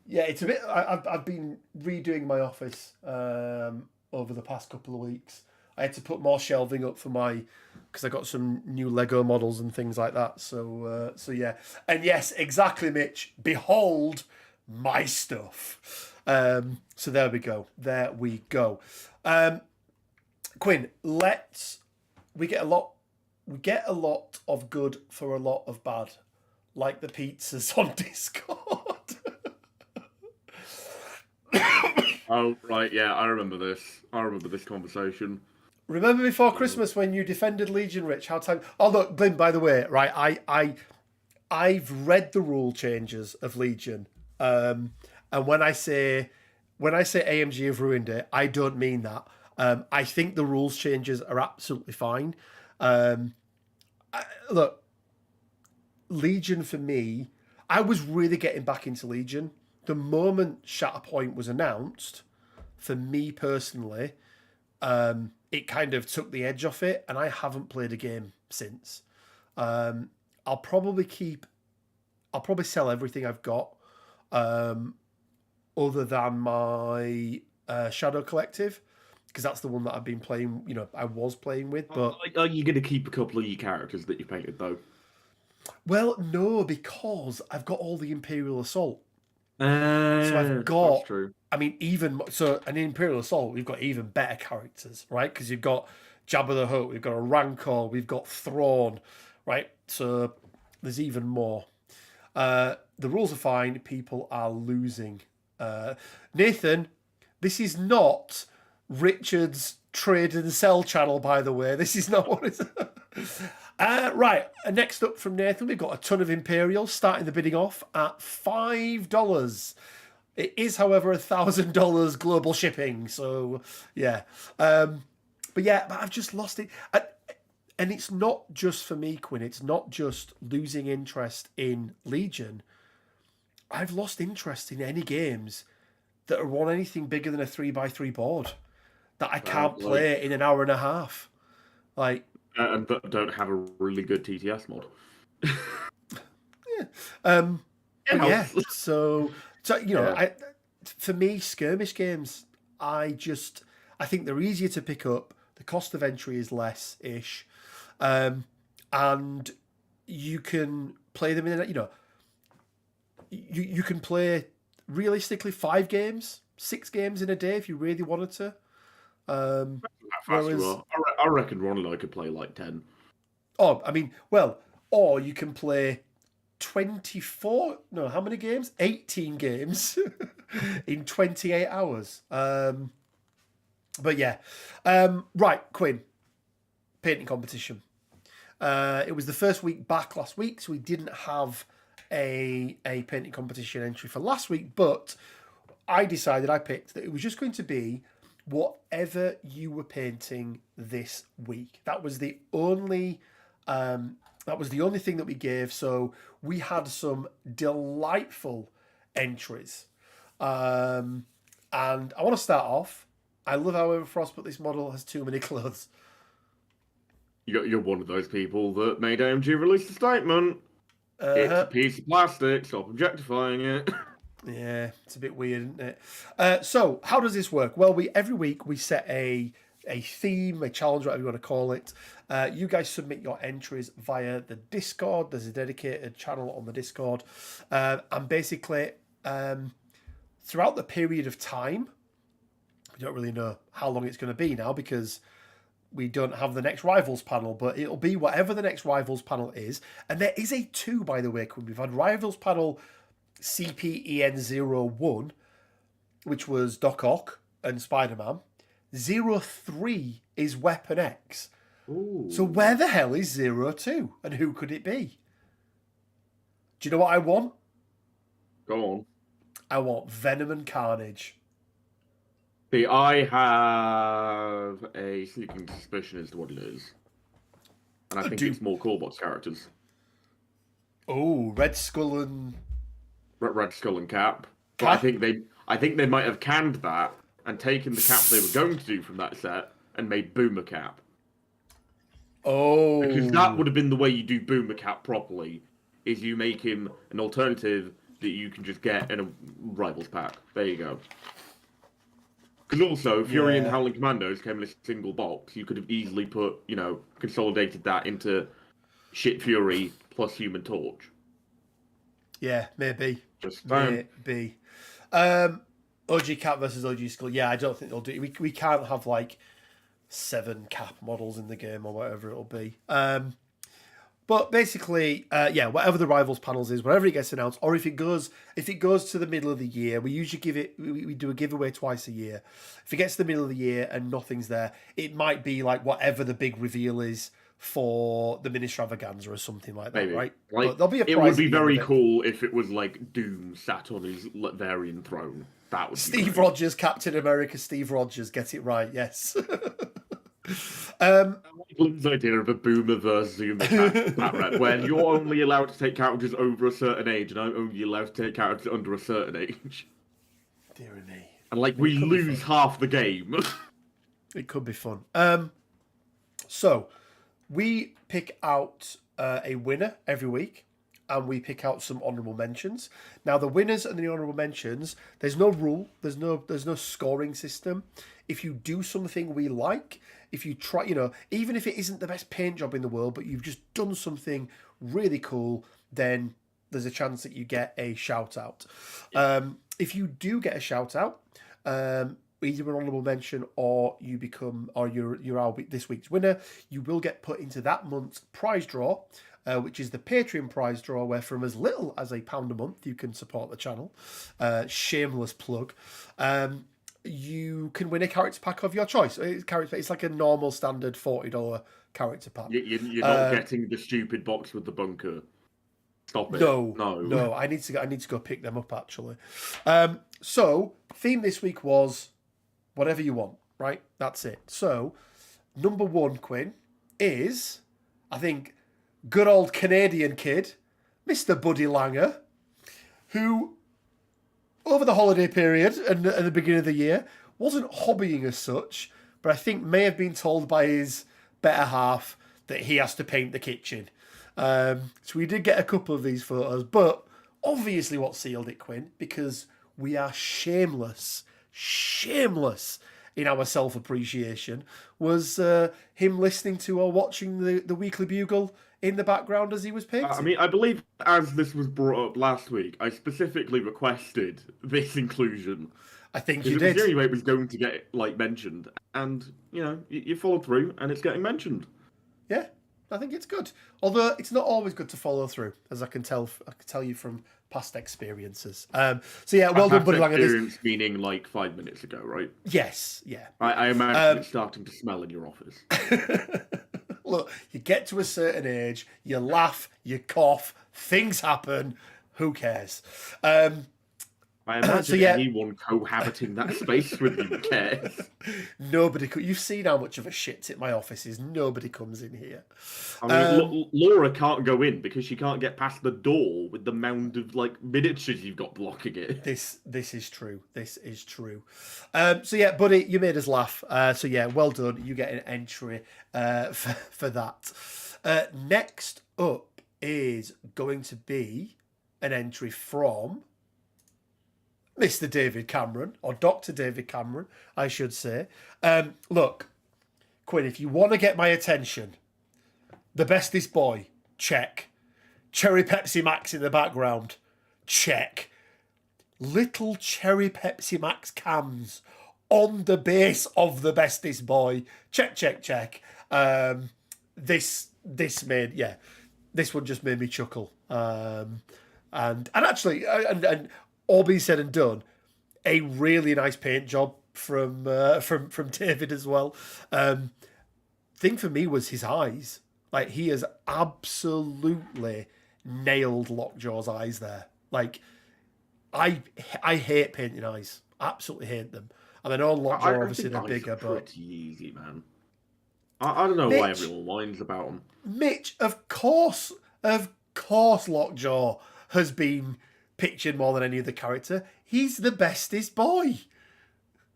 it's a bit. I've been redoing my office over the past couple of weeks. I had to put more shelving up because I got some new Lego models and things like that. So yeah, and yes, exactly, Mitch. Behold my stuff. So there we go. Quinn, we get a lot of good for a lot of bad, like the pizzas on Discord. Oh right, yeah, I remember this conversation. Remember before Christmas when you defended Legion, Rich? How time? Oh look, Glenn. By the way, right? I've read the rule changes of Legion, and when I say AMG have ruined it, I don't mean that. I think the rules changes are absolutely fine. Look, Legion for me, I was really getting back into Legion. The moment Shatterpoint was announced, for me personally, it kind of took the edge off it, and I haven't played a game since. I'll probably sell everything I've got, other than my Shadow Collective, because that's the one that I've been playing. I was playing with, but Are you going to keep a couple of your characters that you painted though? well, no, because I've got all the Imperial Assault. So I've got. That's true. I mean, even so, an Imperial Assault, we've got even better characters, right? Because you've got Jabba the Hutt, we've got a Rancor, we've got Thrawn, right? So there's even more. The rules are fine. People are losing. Nathan, this is not Richard's trade and sell channel, by the way. This is not what it's. Right. Next up from Nathan, we've got a ton of Imperials starting the bidding off at $5. It is, however, $1,000 global shipping. So, yeah. But I've just lost it. And it's not just for me, Quinn. It's not just losing interest in Legion. I've lost interest in any games that are on anything bigger than a 3x3 board that I can't play in an hour and a half. Like, and that don't have a really good TTS mod. yeah. So for me, skirmish games, I think they're easier to pick up. The cost of entry is less-ish, and you can play them in. You can play realistically 5 games, 6 games in a day if you really wanted to. Whereas, I reckon Ron and I could play like 10. Oh, I mean, well, or you can play 24. No, how many games? 18 games in 28 hours. But yeah, right, Quinn. Painting competition. It was the first week back last week, so we didn't have a painting competition entry for last week, but I picked that it was just going to be whatever you were painting this week. That was the only thing that we gave. So we had some delightful entries, and I want to start off. I love how Everfrost put this model has too many clothes. You're one of those people that made AMG release a statement. It's a piece of plastic. Stop objectifying it. Yeah, it's a bit weird, isn't it? So how does this work? Well, every week we set a theme, a challenge, whatever you want to call it. You guys submit your entries via the Discord. There's a dedicated channel on the Discord. And basically, throughout the period of time, we don't really know how long it's going to be now because we don't have the next Rivals panel, but it'll be whatever the next Rivals panel is. And there is a 2, by the way, Quinn. We've had Rivals panel CPEN01, which was Doc Ock and Spider-Man. 03 is Weapon X. Ooh. So where the hell is 02? And who could it be? Do you know what I want? Go on. I want Venom and Carnage. See, I have a sneaking suspicion as to what it is. And I think it's more Core Box characters. Oh, Red Skull and... Red Skull and Cap. But I think they might have canned that and taken the cap they were going to do from that set and made Boomer Cap. Oh. Because that would have been the way you do Boomer Cap properly, is you make him an alternative that you can just get in a Rivals pack. There you go. Because also, Fury and Howling Commandos came in a single box. You could have easily put, consolidated that into Shit Fury plus Human Torch. Yeah, maybe. Just maybe. OG Cap versus OG Skull. Yeah, I don't think they'll do it. We can't have 7 Cap models in the game or whatever it'll be. But basically, whatever the Rivals panels is, whenever it gets announced, or if it goes to the middle of the year, we usually we do a giveaway twice a year. If it gets to the middle of the year and nothing's there, it might be whatever the big reveal is for the Ministravaganza or something like that, Maybe. right? Like, But there'll be a prize. it would be at the end very of it. cool if it was like Doom sat on his Varian throne. That would be Steve great. Rogers, Captain America, Steve Rogers, get it right, yes. Lynn's idea of a boomer versus zoomer bat rep, where you're only allowed to take characters over a certain age, and I'm only allowed to take characters under a certain age. Dear me. And like we lose half the game. It could be fun. So we pick out a winner every week, and we pick out some honourable mentions. Now, the winners and the honourable mentions, there's no rule, there's no scoring system. If you do something we like, if you try, even if it isn't the best paint job in the world, but you've just done something really cool, then there's a chance that you get a shout out. Yeah. If you do get a shout out, either an honourable mention or you're this week's winner, you will get put into that month's prize draw, which is the Patreon prize draw, where from as little as £1 a month you can support the channel. Shameless plug. You can win a character pack of your choice. It's like a normal standard $40 character pack. You're not getting the stupid box with the bunker. Stop it. No. I need to go pick them up actually. So theme this week was whatever you want, right? That's it. So number 1, Quinn, is, I think, good old Canadian kid, Mr. Buddy Langer, who over the holiday period and at the beginning of the year wasn't hobbying as such, but I think may have been told by his better half that he has to paint the kitchen. So we did get a couple of these photos, but obviously what sealed it, Quinn, because we are shameless in our self-appreciation, was him listening to or watching the Weekly Bugle in the background as he was painting. I mean, I believe as this was brought up last week, I specifically requested this inclusion. I think you did. It was the only way it was going to get mentioned, and you followed through, and it's getting mentioned. Yeah, I think it's good. Although it's not always good to follow through, as I can tell you from past experiences. So yeah, well done, Buddy Langer. Experience meaning like 5 minutes ago, right? Yes, yeah. I imagine it's starting to smell in your office. Look, you get to a certain age, you laugh, you cough, things happen. Who cares? I imagine anyone cohabiting that space with you cares. Nobody could. You've seen how much of a shit tip my office is. Nobody comes in here. I mean, Laura can't go in because she can't get past the door with the mound of miniatures you've got blocking it. This is true. This is true. So yeah, buddy, you made us laugh. So yeah, well done. You get an entry for that. Next up is going to be an entry from Mr. David Cameron, or Dr. David Cameron, I should say. Look, Quinn, if you want to get my attention, the bestest boy, check. Cherry Pepsi Max in the background, check. Little Cherry Pepsi Max cans on the base of the bestest boy, check. This one just made me chuckle. And actually, all being said and done, a really nice paint job from David as well. Thing for me was his eyes. He has absolutely nailed Lockjaw's eyes there. I hate painting eyes. Absolutely hate them. And I know Lockjaw obviously they're bigger, but pretty easy, man. I don't know why everyone whines about them. Mitch, of course, Lockjaw has been pictured more than any other character. He's the bestest boy.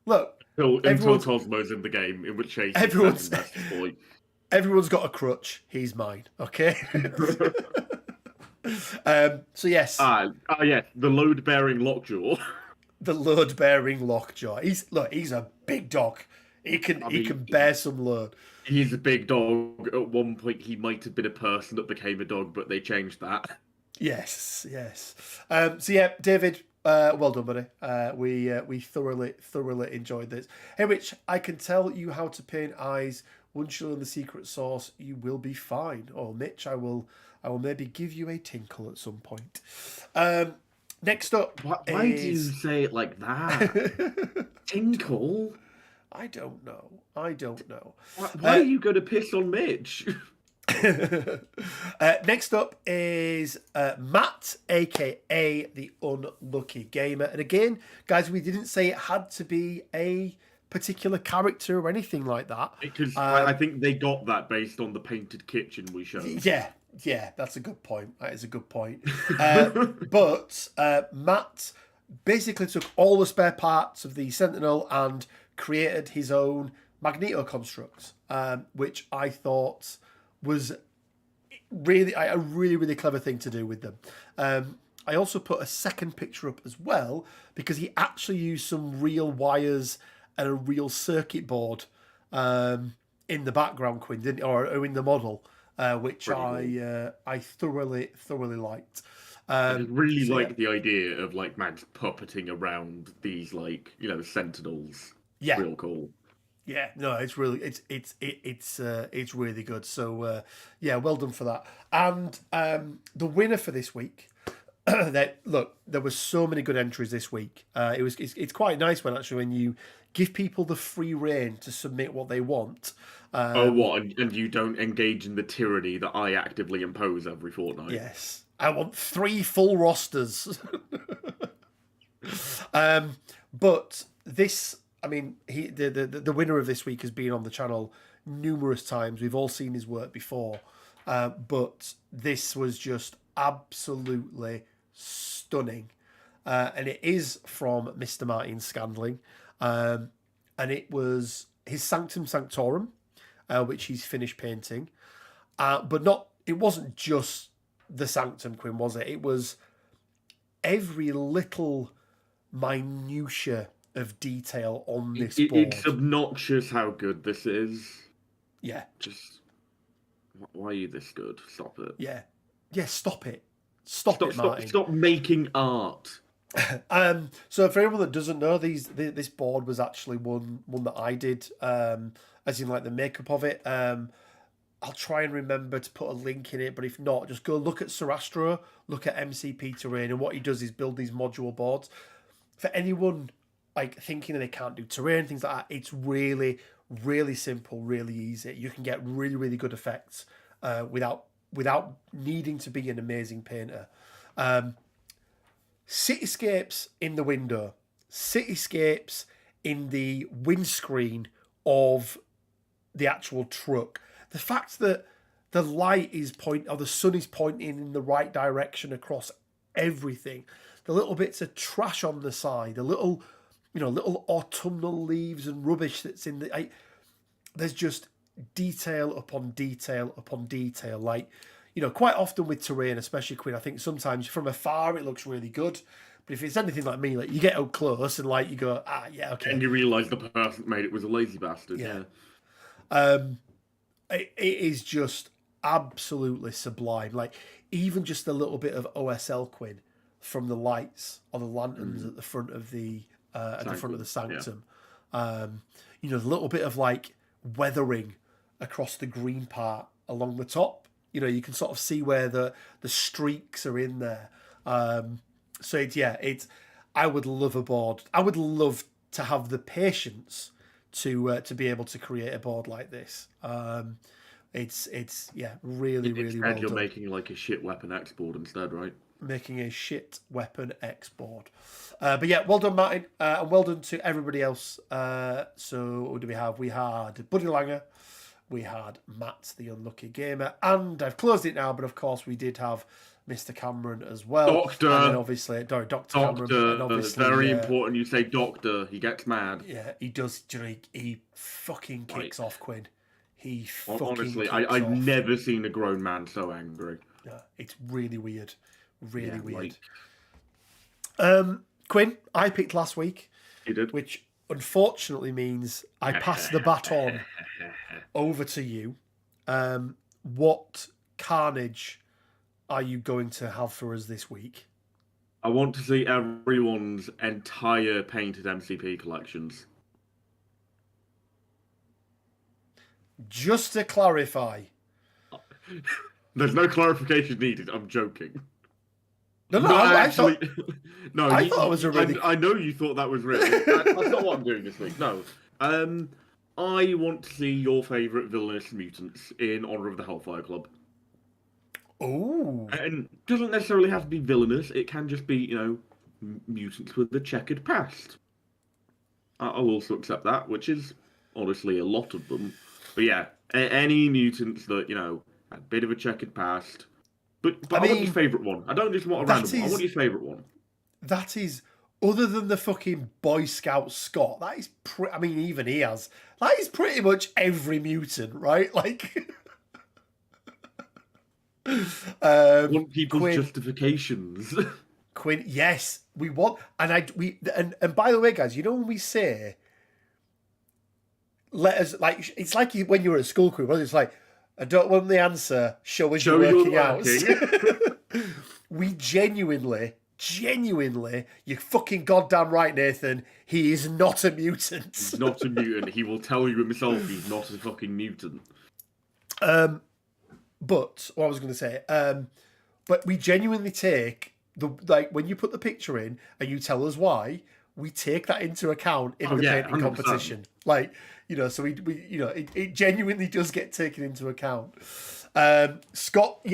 Look, until Cosmo's in the game, in which case everyone's the bestest boy. Everyone's got a crutch. He's mine. Okay. So yes. Yes, the load-bearing Lockjaw. The load-bearing Lockjaw. He's a big dog. He can bear some load. He's a big dog. At one point, he might have been a person that became a dog, but they changed that. Yes. So yeah, David, well done, buddy. We thoroughly enjoyed this. Hey, Rich, I can tell you how to paint eyes. Once you learn the secret sauce, you will be fine. Or Mitch, I will maybe give you a tinkle at some point. Next up, why do you say it like that? Tinkle? I don't know. Why are you going to piss on Mitch? Next up is Matt, aka the Unlucky Gamer. And again, guys, we didn't say it had to be a particular character or anything like that. Because I think they got that based on the painted kitchen we showed. Yeah, that's a good point. That is a good point. But Matt basically took all the spare parts of the Sentinel and created his own Magneto construct, which I thought was really a really clever thing to do with them. I also put a second picture up as well because he actually used some real wires and a real circuit board in the background, Quinn, didn't or in the model, which I thoroughly liked. I really like the idea of like Max puppeting around these sentinels. Yeah, real cool. Yeah, no, it's really it's really good. So yeah, well done for that. And the winner for this week. There were so many good entries this week. It's quite nice when you give people the free rein to submit what they want. And you don't engage in the tyranny that I actively impose every fortnight. Yes, I want 3 full rosters. But this. I mean, the winner of this week has been on the channel numerous times. We've all seen his work before, but this was just absolutely stunning, and it is from Mr. Martin Scandling, and it was his Sanctum Sanctorum, which he's finished painting, but it wasn't just the Sanctum, Quinn, was it? It was every little minutia of detail on this board. It's obnoxious how good this is. Yeah. Just, why are you this good? Stop it. Yeah. Stop it. Stop it, Martin. Stop making art. So for anyone that doesn't know, this board was actually one that I did, as in like the makeup of it. I'll try and remember to put a link in it, but if not, just go look at Sarastro, look at MCP Terrain, and what he does is build these modular boards. For anyone like thinking that they can't do terrain, things like that, it's really simple, really easy. You can get really good effects without needing to be an amazing painter. Cityscapes in the window, cityscapes in the windscreen of the actual truck. The fact that the light is the sun is pointing in the right direction across everything. The little bits of trash on the side, the little autumnal leaves and rubbish that's in the. There's just detail upon detail upon detail. Like, quite often with terrain, especially Quinn, I think sometimes from afar it looks really good, but if it's anything like me, like you get up close and like you go, yeah, okay, and you realise the person that made it was a lazy bastard. Yeah. It is just absolutely sublime. Like even just a little bit of OSL, Quinn, from the lights or the lanterns at the front of the sanctum. Yeah. The little bit of like weathering across the green part along the top. You can sort of see where the streaks are in there. So I would love a board. I would love to have the patience to be able to create a board like this. It's really well done. You're making like a shit weapon X board instead, right? Making a shit weapon X board. But yeah, well done, Martin. And well done to everybody else. So what do we have? We had Buddy Langer. We had Matt, the Unlucky Gamer. And I've closed it now, but of course we did have Mr. Cameron as well. Doctor. And then obviously, Dr. Cameron. And obviously, very important you say doctor. He gets mad. Yeah, he does. He fucking kicks off, Quinn. He fucking honestly, kicks I've off. never seen a grown man so angry. Yeah, it's really weird. Really weird. Like... Quinn, I picked last week. You did? Which unfortunately means I pass the baton over to you. What carnage are you going to have for us this week? I want to see everyone's entire painted MCP collections. Just to clarify. There's no clarification needed. I'm joking. No, I thought it was a really... I know you thought that was really... That's not what I'm doing this week. No. I want to see your favourite villainous mutants in honour of the Hellfire Club. Oh, And doesn't necessarily have to be villainous. It can just be, mutants with a checkered past. I'll also accept that, which is honestly a lot of them. But yeah, any mutants that, had a bit of a checkered past. But I I want your mean, favourite one. I don't just want a that random one. I want is your favourite one. that is other than the fucking Boy Scout Scott. That is, I mean, even he has. That is pretty much every mutant, right? Like, I want people's Quinn. justifications. Quinn, yes, we want, and by the way, guys, you know when we say, let us like, it's like when you were at school, Quinn. It's like, I don't want the answer. Show us Show your you're working out. working. We genuinely, you're fucking goddamn right, Nathan. He is not a mutant. He's not a mutant. He will tell you himself he's not a fucking mutant. But what I was going to say, but we genuinely take when you put the picture in and you tell us why, we take that into account in the painting 100%. competition. So we it genuinely does get taken into account. Scott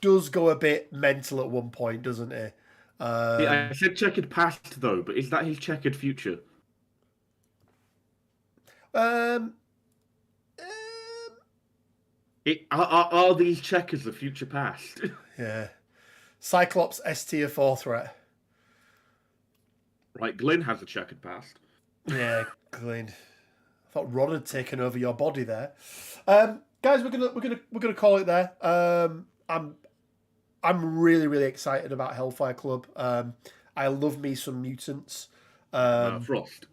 does go a bit mental at one point, doesn't he? I said checkered past though, but is that his checkered future? Are these checkers the future past? Yeah. Cyclops S tier 4 threat. Right, Glyn has a checkered past. Yeah, Glyn. I thought Ron had taken over your body there. Guys, we're gonna call it there. I'm really, really excited about Hellfire Club. I love me some mutants. Frost.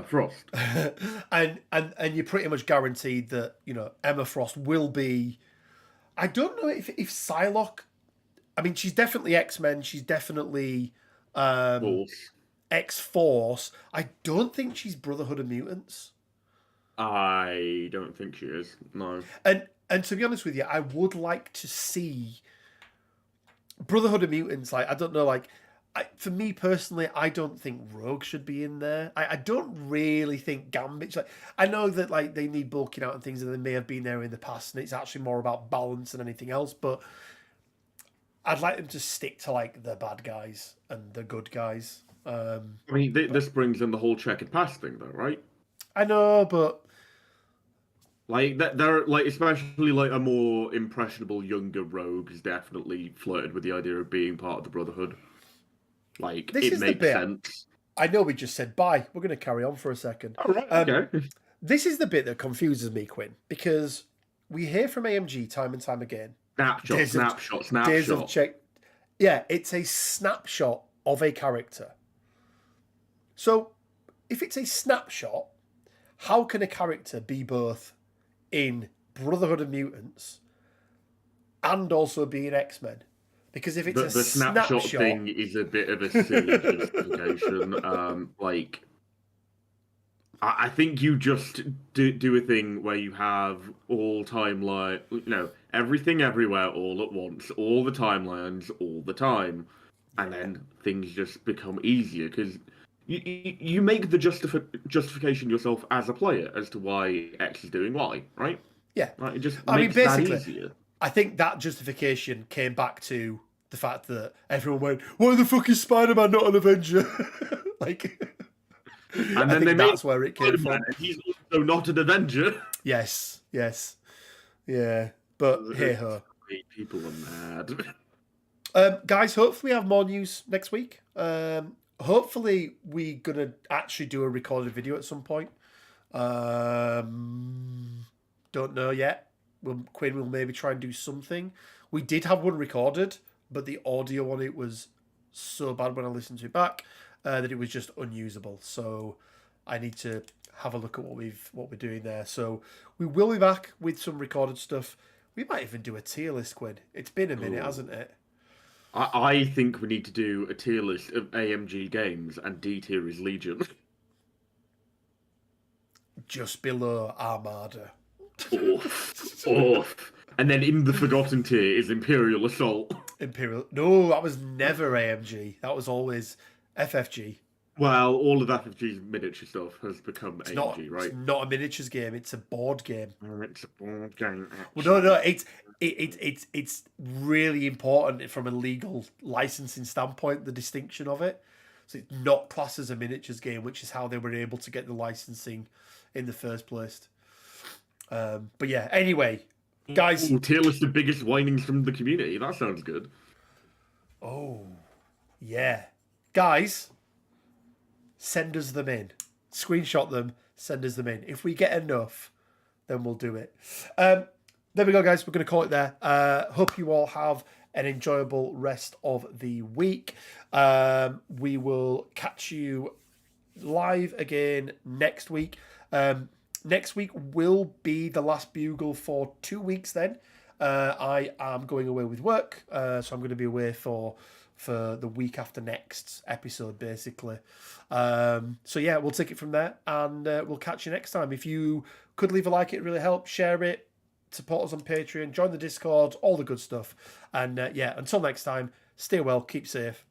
Frost. and you're pretty much guaranteed that, Emma Frost will be. I don't know if Psylocke. I mean, she's definitely X-Men. She's definitely X-Force. I don't think she's Brotherhood of Mutants. I don't think she is. No. And to be honest with you, I would like to see Brotherhood of Mutants. Like, I don't know, like. For me personally, I don't think Rogue should be in there. I don't really think Gambit. Like, I know that like they need bulking out and things, and they may have been there in the past, and it's actually more about balance than anything else. But I'd like them to stick to like the bad guys and the good guys. I mean, this brings in the whole checkered past thing, though, right? I know, but like they're like, especially like a more impressionable younger Rogue has definitely flirted with the idea of being part of the Brotherhood. Like, this it is makes the bit. Sense. I know we just said bye. We're going to carry on for a second. All right, okay. This is the bit that confuses me, Quinn, because we hear from AMG time and time again. Snapshot. Yeah, it's a snapshot of a character. So, if it's a snapshot, how can a character be both in Brotherhood of Mutants and also be in X-Men? Because if it's the snapshot thing is a bit of a silly justification. I think you just do a thing where you have all timeline, everything everywhere all at once, all the timelines all the time, and then things just become easier because you make the justification yourself as a player as to why X is doing Y, right? Yeah, it just makes that easier. I think that justification came back to the fact that everyone went, "Why the fuck is Spider-Man not an Avenger?" And then that's where it came from. He's also not an Avenger. Yes, yeah. But hey ho, people are mad. Guys, hopefully we have more news next week. Hopefully we're gonna actually do a recorded video at some point. Don't know yet. Quinn will maybe try and do something. We did have one recorded, but the audio on it was so bad when I listened to it back that it was just unusable. So I need to have a look at what we're doing there. So we will be back with some recorded stuff. We might even do a tier list, Quinn. It's been a minute, hasn't it? I think we need to do a tier list of AMG games, and D tier is Legion. Just below Armada. Oof. And then in the forgotten tier is Imperial Assault. No, that was never AMG. That was always FFG. Well, all of FFG's miniature stuff has become Not AMG, it's right? not a miniatures game. It's a board game. It's a board game. Well, no, it's really important from a legal licensing standpoint. The distinction of it, so it's not classed as a miniatures game, which is how they were able to get the licensing in the first place. But yeah, anyway, guys. Ooh, tier list the biggest whinings from the community. That sounds good. Oh, yeah, guys. Send us them in. Screenshot them. Send us them in. If we get enough, then we'll do it. There we go, guys. We're going to call it there. Hope you all have an enjoyable rest of the week. We will catch you live again next week. Next week will be the last Bugle for 2 weeks then. I am going away with work, so I'm going to be away for the week after next episode, basically. So yeah, we'll take it from there, and we'll catch you next time. If you could leave a like, it really helps. Share it, support us on Patreon, join the Discord, all the good stuff. And yeah, until next time, stay well, keep safe,